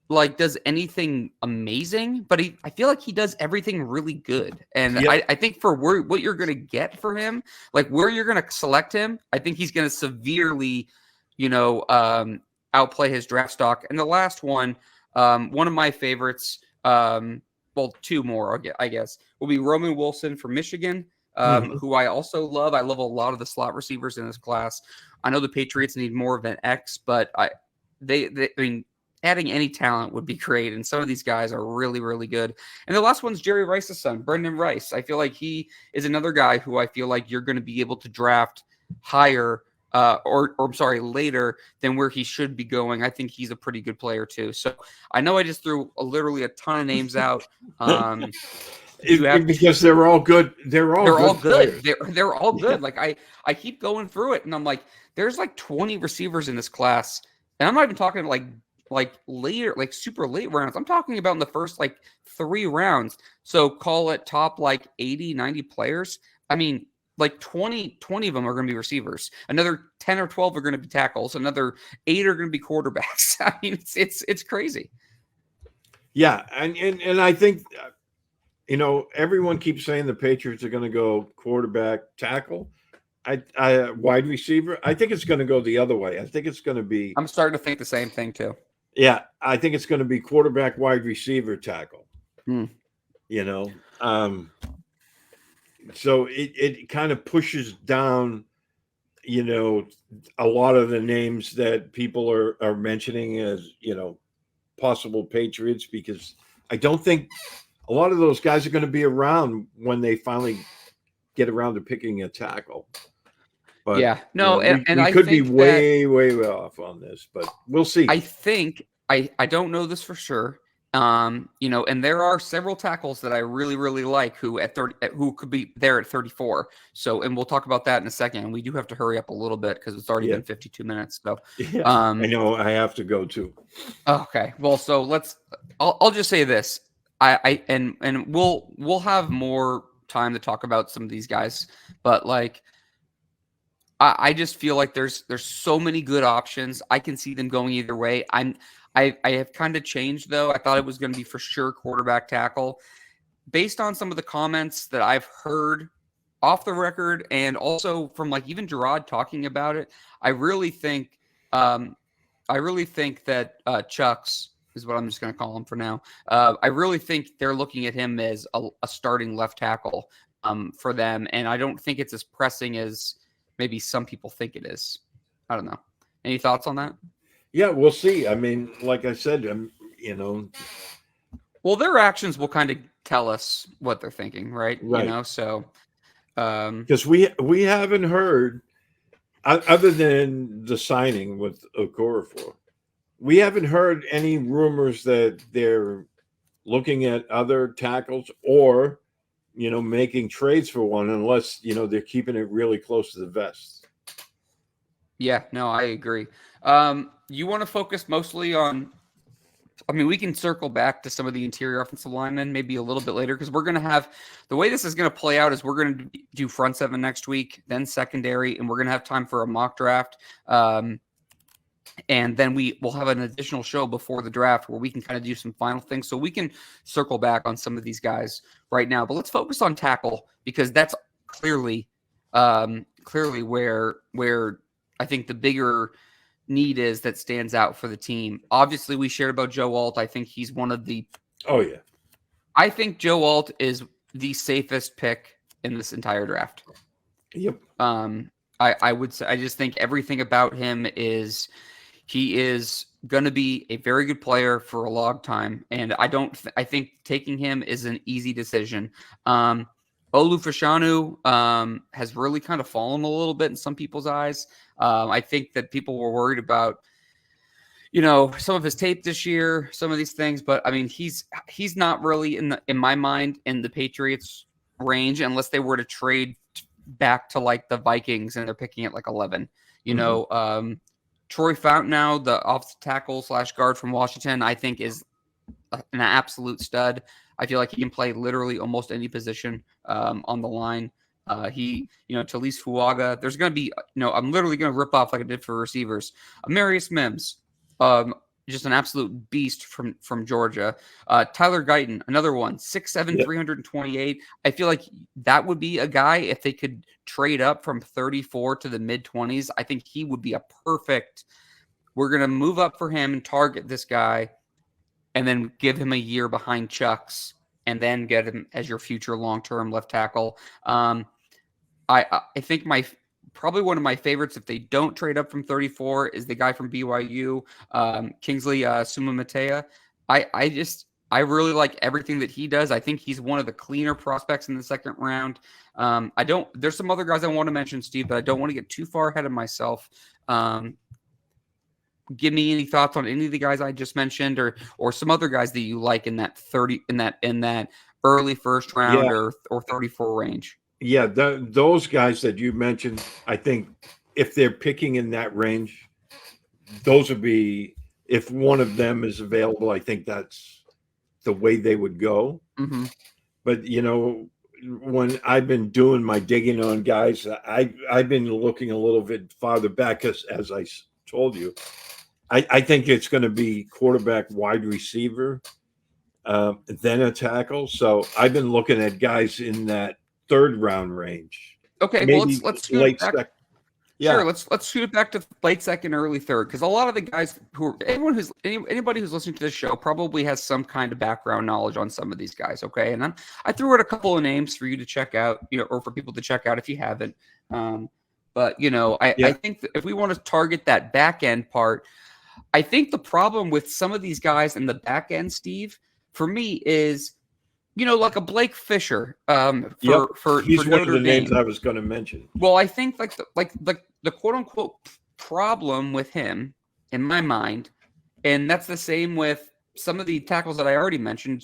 like does anything amazing, but I feel like he does everything really good. And yep. I think for what you're going to get for him, like where you're going to select him, I think he's going to severely, outplay his draft stock. And the last one of my favorites, well, 2 more, I guess, will be Roman Wilson from Michigan, who I also love. I love a lot of the slot receivers in this class. I know the Patriots need more of an X, but I mean, adding any talent would be great, and some of these guys are really, really good. And the last one's Jerry Rice's son, Brendan Rice. I feel like he is another guy who I feel like you're going to be able to draft higher later than where he should be going. I think he's a pretty good player too. So I know I just threw literally a ton of names out. Because they're all good. They're all good. They're all good. Like I keep going through it, and I'm like, there's like 20 receivers in this class, and I'm not even talking like later, like super late rounds. I'm talking about in the first like 3 rounds. So call it top like 80, 90 players. I mean, like 20 of them are going to be receivers. Another 10 or 12 are going to be tackles. Another 8 are going to be quarterbacks. I mean, it's crazy. Yeah, and I think everyone keeps saying the Patriots are going to go quarterback, tackle. I wide receiver. I think it's going to go the other way. I think it's going to be. I'm starting to think the same thing too. Yeah, I think it's going to be quarterback, wide receiver, tackle. So it kind of pushes down, a lot of the names that people are mentioning as, possible Patriots, because I don't think a lot of those guys are going to be around when they finally get around to picking a tackle. But yeah, no, and we could be way off on this, but we'll see. I think I don't know this for sure. And there are several tackles that I really, really like who could be there at 34. So, and we'll talk about that in a second. And we do have to hurry up a little bit because it's already been 52 minutes. So, I know I have to go too. Okay. Well, so I'll just say this. And we'll have more time to talk about some of these guys, but like, I just feel like there's so many good options. I can see them going either way. I have kind of changed though. I thought it was going to be for sure quarterback, tackle, based on some of the comments that I've heard off the record and also from like even Jerod talking about it. I really think that Chucks is what I'm just going to call him for now. I really think they're looking at him as a starting left tackle for them, and I don't think it's as pressing as maybe some people think it is. I don't know. Any thoughts on that? Yeah, we'll see. I mean, like I said, well, their actions will kind of tell us what they're thinking, right? So because we haven't heard, other than the signing with Okorafor, we haven't heard any rumors that they're looking at other tackles or making trades for one, unless they're keeping it really close to the vest. Yeah, no, I agree. You want to focus mostly on, I mean, we can circle back to some of the interior offensive linemen maybe a little bit later, because we're going to have, the way this is going to play out is we're going to do front 7 next week, then secondary, and we're going to have time for a mock draft. And then we will have an additional show before the draft where we can kind of do some final things. So we can circle back on some of these guys right now. But let's focus on tackle, because that's clearly where I think the bigger need is that stands out for the team. Obviously, we shared about Joe Alt. I think he's one of the – Oh, yeah. I think Joe Alt is the safest pick in this entire draft. Yep. I would say, I just think everything about him is – he is going to be a very good player for a long time, and I think taking him is an easy decision. Olu Fashanu has really kind of fallen a little bit in some people's eyes. I think that people were worried about, some of his tape this year, some of these things, but I mean, he's not really in my mind in the Patriots range unless they were to trade back to like the Vikings and they're picking at like 11. Troy Fountain, the offensive tackle / guard from Washington, I think is an absolute stud. I feel like he can play literally almost any position on the line. Talise Fuaga. There's going to be, I'm literally going to rip off like I did for receivers. Amarius Mims, just an absolute beast from Georgia. Tyler Guyton, another one, 6'7", 328. I feel like that would be a guy, if they could trade up from 34 to the mid-20s, I think he would be a perfect – we're going to move up for him and target this guy and then give him a year behind Chucks and then get him as your future long-term left tackle. I think probably one of my favorites, if they don't trade up from 34, is the guy from BYU, Kingsley Sumamatea. I really like everything that he does. I think he's one of the cleaner prospects in the second round. There's some other guys I want to mention, Steve, but I don't want to get too far ahead of myself. Give me any thoughts on any of the guys I just mentioned, or some other guys that you like in that early first round or 34 range. Yeah, those guys that you mentioned, I think if they're picking in that range, those would be, if one of them is available, I think that's the way they would go. Mm-hmm. But, when I've been doing my digging on guys, I've been looking a little bit farther back, because as I told you, I think it's going to be quarterback, wide receiver, then a tackle. So I've been looking at guys in that third round range. Okay, well let's late second. Yeah. Sure, let's shoot it back to late second, early third, because a lot of the guys anybody who's listening to this show probably has some kind of background knowledge on some of these guys. Okay, and I threw out a couple of names for you to check out, or for people to check out if you haven't. But I think that if we want to target that back end part, I think the problem with some of these guys in the back end, Steve, for me is, like a Blake Fisher. He's one of the names Dame. I was going to mention. Well, I think the quote unquote problem with him, in my mind, and that's the same with some of the tackles that I already mentioned.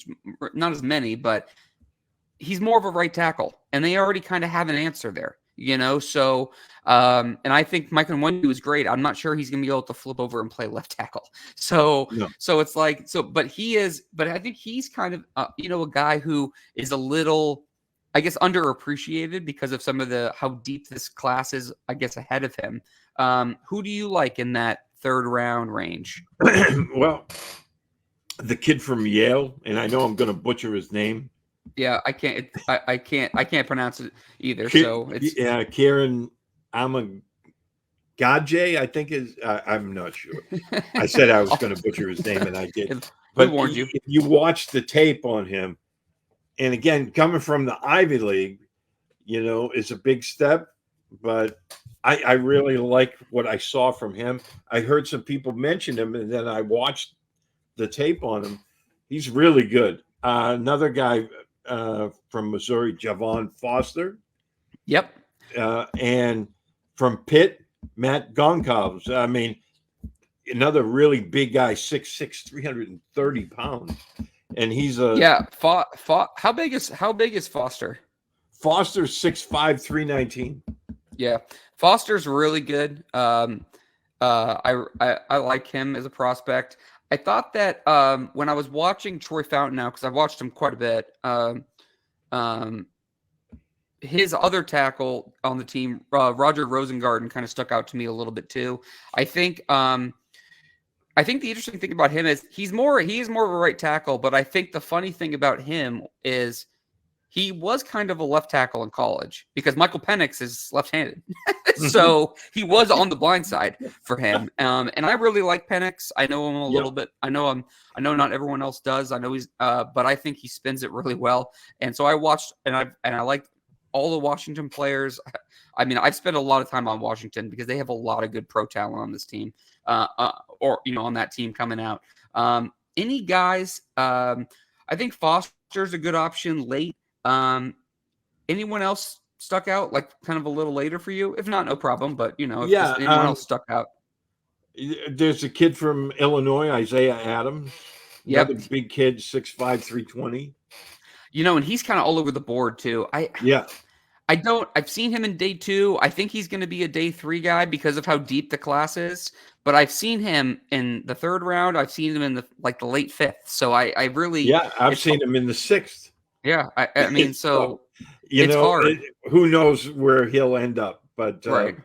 Not as many, but he's more of a right tackle, and they already kind of have an answer there. So and I think Mike Onwenu is great. I'm not sure he's going to be able to flip over and play left tackle. So it's like, but I think he's kind of, a guy who is a little, I guess, underappreciated because of some of how deep this class is, I guess, ahead of him. Who do you like in that third round range? Well, the kid from Yale, and I know I'm going to butcher his name. Yeah, I can't pronounce it either. So it's Kieran Amagaje, I think is. I'm not sure. I said I was going to butcher his name, and I did. But warned you. If you watch the tape on him, and again, coming from the Ivy League, is a big step. But I really like what I saw from him. I heard some people mention him, and then I watched the tape on him. He's really good. Another guy from Missouri, Javon Foster. Yep. And from Pitt, Matt Goncalves. I mean, another really big guy, 6'6", 330 pounds. And he's how big is Foster? Foster's 6'5", 319. Yeah. Foster's really good. I like him as a prospect. I thought that when I was watching Troy Fountain now, because I've watched him quite a bit, his other tackle on the team, Roger Rosengarten, kind of stuck out to me a little bit too. I think I think the interesting thing about him is he is more of a right tackle, but I think the funny thing about him is he was kind of a left tackle in college because Michael Penix is left-handed. So he was on the blind side for him. And I really like Penix. I know him a little bit. I know not everyone else does. I know he's but I think he spins it really well. And so I watched and I liked all the Washington players. I mean, I've spent a lot of time on Washington because they have a lot of good pro talent on this team, or on that team coming out. Any guys? I think Foster's a good option late. Anyone else stuck out like kind of a little later for you? If not, no problem. But if anyone else stuck out. There's a kid from Illinois, Isaiah Adams. Yep. Another big kid, 6'5", 320. And he's kind of all over the board too. I've seen him in day 2. I think he's going to be a day 3 guy because of how deep the class is. But I've seen him in the 3rd round. I've seen him in the late 5th. So I really I've seen him in the 6th. Yeah, I mean, so it's hard. Who knows where he'll end up? But right.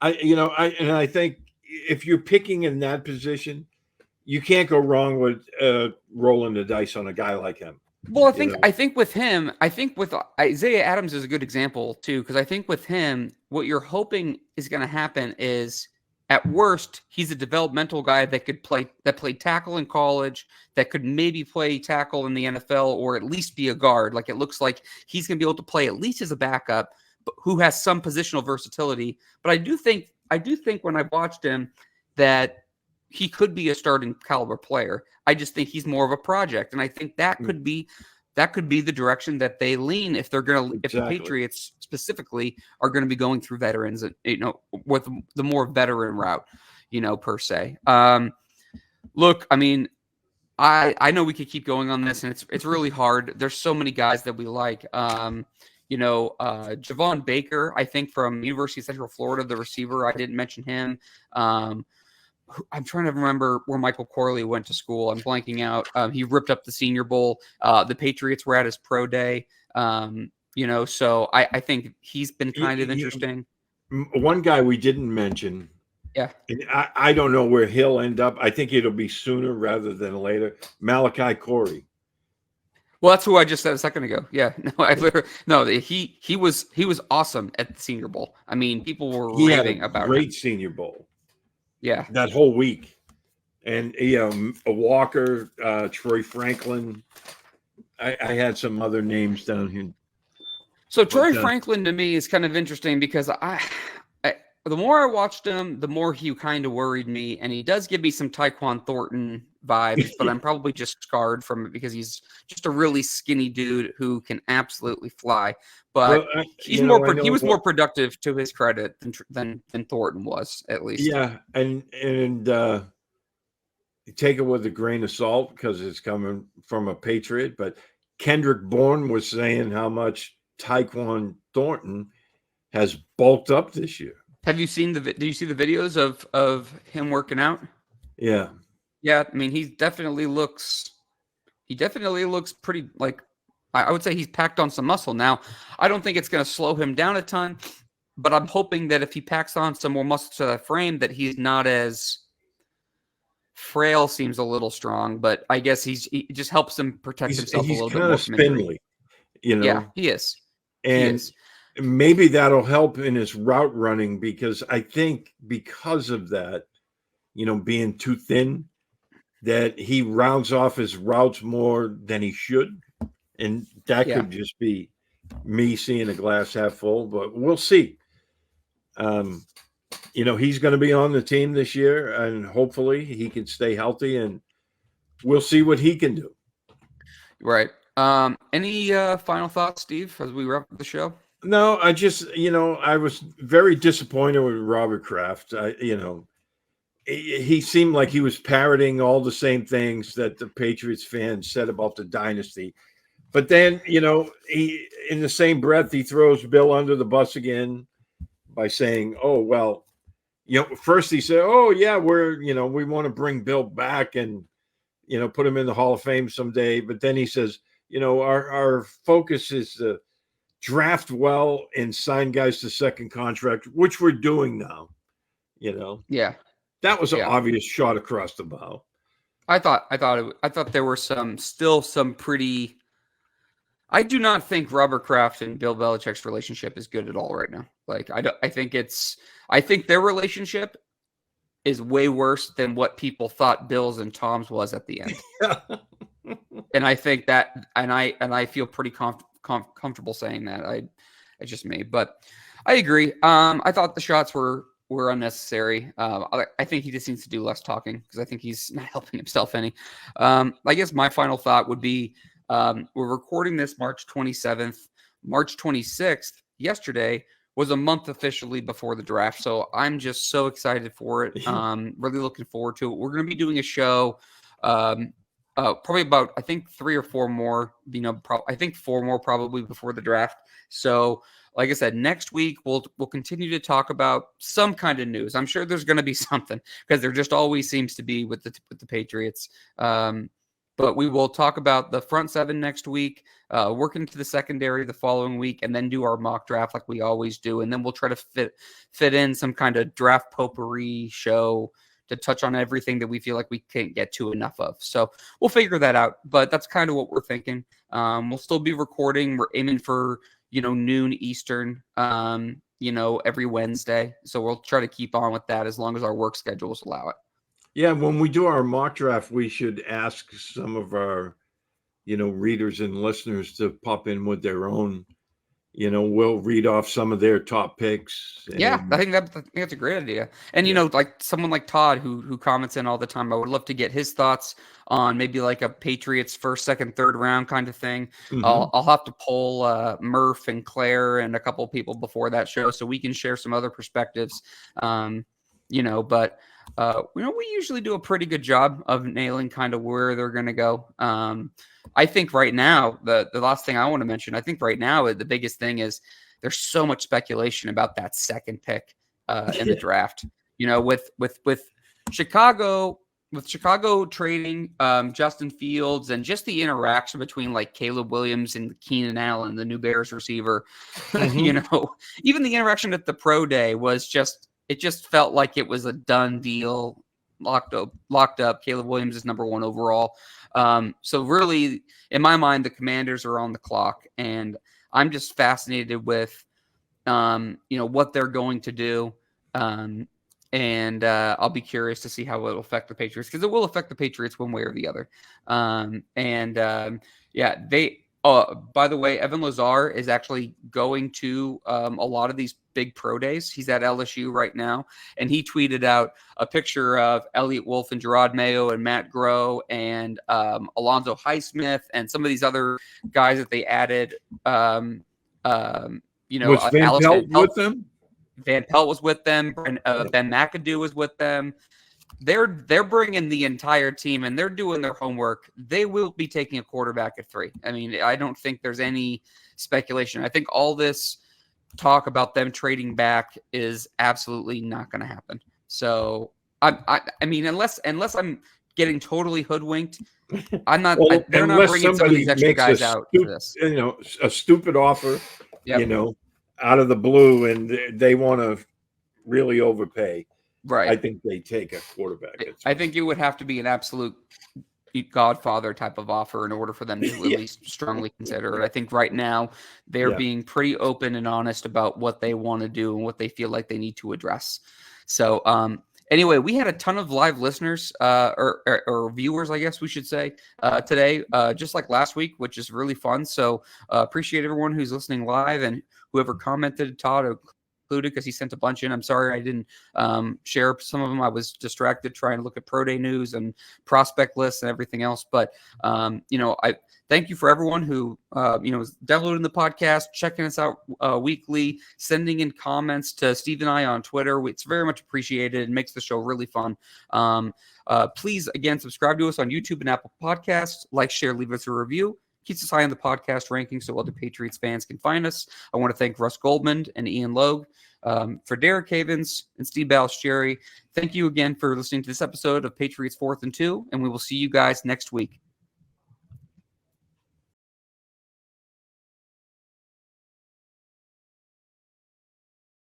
I think if you're picking in that position, you can't go wrong with rolling the dice on a guy like him. Well, I think with Isaiah Adams is a good example too, because I think with him, what you're hoping is going to happen is, at worst, he's a developmental guy that played tackle in college, that could maybe play tackle in the NFL, or at least be a guard. Like, it looks like he's going to be able to play at least as a backup, but who has some positional versatility. But I do think when I watched him that he could be a starting caliber player. I just think he's more of a project, and I think that could be the direction that they lean if the Patriots specifically are going to be going through veterans, with the more veteran route, per se. Look, I mean, I know we could keep going on this, and it's really hard. There's so many guys that we like. Javon Baker, I think, from University of Central Florida, the receiver. I didn't mention him. I'm trying to remember where Michael Corley went to school. I'm blanking out. He ripped up the Senior Bowl. The Patriots were at his pro day. So I think he's been kind of interesting. One guy we didn't mention. Yeah. And I don't know where he'll end up. I think it'll be sooner rather than later. Malachi Corey. Well, that's who I just said a second ago. Yeah. He was awesome at the Senior Bowl. I mean, people were raving about him. Great Senior Bowl. Yeah, that whole week. And Walker, Troy Franklin. I had some other names down here. So Troy Franklin to me is kind of interesting because the more I watched him, the more he kind of worried me, and he does give me some Tyquan Thornton vibes, but I'm probably just scarred from it because he's just a really skinny dude who can absolutely fly. But he was more productive, to his credit, than Thornton was, at least. Yeah, and take it with a grain of salt because it's coming from a Patriot. But Kendrick Bourne was saying how much Tyquan Thornton has bulked up this year. Have you seen did you see the videos of him working out? Yeah. Yeah, I mean, he definitely looks pretty, like, I would say he's packed on some muscle. Now, I don't think it's going to slow him down a ton, but I'm hoping that if he packs on some more muscle to that frame, that he's not as frail. Seems a little strong, but I guess he just helps him protect himself a little bit more. He's kind of spindly, Yeah, he is. And maybe that'll help in his route running because I think because of that, being too thin, that he rounds off his routes more than he should. And that could just be me seeing a glass half full, but we'll see. He's going to be on the team this year, and hopefully he can stay healthy, and we'll see what he can do. Right. Any final thoughts, Steve, as we wrap up the show? No, I just, I was very disappointed with Robert Kraft. He seemed like he was parroting all the same things that the Patriots fans said about the dynasty. But then, he, in the same breath, he throws Bill under the bus again by saying, oh, well, first he said, oh, yeah, we want to bring Bill back and, put him in the Hall of Fame someday. But then he says, our focus is to draft well and sign guys to second contract, which we're doing now, Yeah. That was an obvious shot across the bow. I thought there were some pretty. I do not think Robert Kraft and Bill Belichick's relationship is good at all right now. Like I think their relationship is way worse than what people thought Bill's and Tom's was at the end. And I think that, and I feel pretty comfortable saying that. It's just me, but I agree. I thought the shots were unnecessary. I think he just needs to do less talking because I think he's not helping himself any. I guess my final thought would be, we're recording this March 27th. March 26th, yesterday, was a month officially before the draft. So I'm just so excited for it. Really looking forward to it. We're going to be doing a show probably about, I think 3 or 4 more, I think 4 more probably before the draft. So like I said, next week we'll continue to talk about some kind of news. I'm sure there's going to be something because there just always seems to be with the Patriots. But we will talk about the front 7 next week, work into the secondary the following week, and then do our mock draft like we always do. And then we'll try to fit in some kind of draft potpourri show to touch on everything that we feel like we can't get to enough of. So we'll figure that out. But that's kind of what we're thinking. We'll still be recording. We're aiming for noon Eastern, every Wednesday. So we'll try to keep on with that as long as our work schedules allow it. Yeah, when we do our mock draft, we should ask some of our, readers and listeners to pop in with their own. We'll read off some of their top picks. Yeah, I think that's a great idea. And like someone like Todd who comments in all the time, I would love to get his thoughts on maybe like a Patriots first, second, third round kind of thing. Mm-hmm. I'll have to pull Murph and Claire and a couple of people before that show so we can share some other perspectives. But we usually do a pretty good job of nailing kind of where they're going to go. I think right now, the last thing I want to mention, I think right now the biggest thing is there's so much speculation about that second pick in the draft. With Chicago trading Justin Fields and just the interaction between like Caleb Williams and Keenan Allen, the new Bears receiver, Mm-hmm. Even the interaction at the pro day was it just felt like it was a done deal, locked up. Caleb Williams is number 1 overall. So really, in my mind, the Commanders are on the clock, and I'm just fascinated with, what they're going to do. And I'll be curious to see how it'll affect the Patriots because it will affect the Patriots one way or the other. By the way, Evan Lazar is actually going to a lot of these big pro days. He's at LSU right now, and he tweeted out a picture of Elliott Wolf and Jerod Mayo and Matt Groh and Alonzo Highsmith and some of these other guys that they added. Was Van Pelt with them? Van Pelt was with them. Ben McAdoo was with them. They're bringing the entire team and they're doing their homework. They will be taking a quarterback at 3. I mean, I don't think there's any speculation. I think all this talk about them trading back is absolutely not going to happen. So I mean, unless I'm getting totally hoodwinked, I'm not. They're not bringing some of these extra guys out for this. A stupid offer, out of the blue, and they want to really overpay. Right. I think they take a quarterback. I think it would have to be an absolute Godfather type of offer in order for them to at least strongly consider it. I think right now they're being pretty open and honest about what they want to do and what they feel like they need to address. So anyway, we had a ton of live listeners or viewers, I guess we should say, today, just like last week, which is really fun. So appreciate everyone who's listening live and whoever commented, Todd included, because he sent a bunch in. I'm sorry I didn't share some of them. I was distracted trying to look at pro day news and prospect lists and everything else. But I thank you for everyone who is downloading the podcast, checking us out weekly, sending in comments to Steve and I on Twitter. It's very much appreciated and makes the show really fun. Please again subscribe to us on YouTube and Apple Podcasts. Like, share, leave us a review. Keeps us high in the podcast ranking so other Patriots fans can find us. I want to thank Russ Goldman and Ian Logue. For Derek Havens and Steve Balestrieri, thank you again for listening to this episode of Patriots 4th and 2, and we will see you guys next week.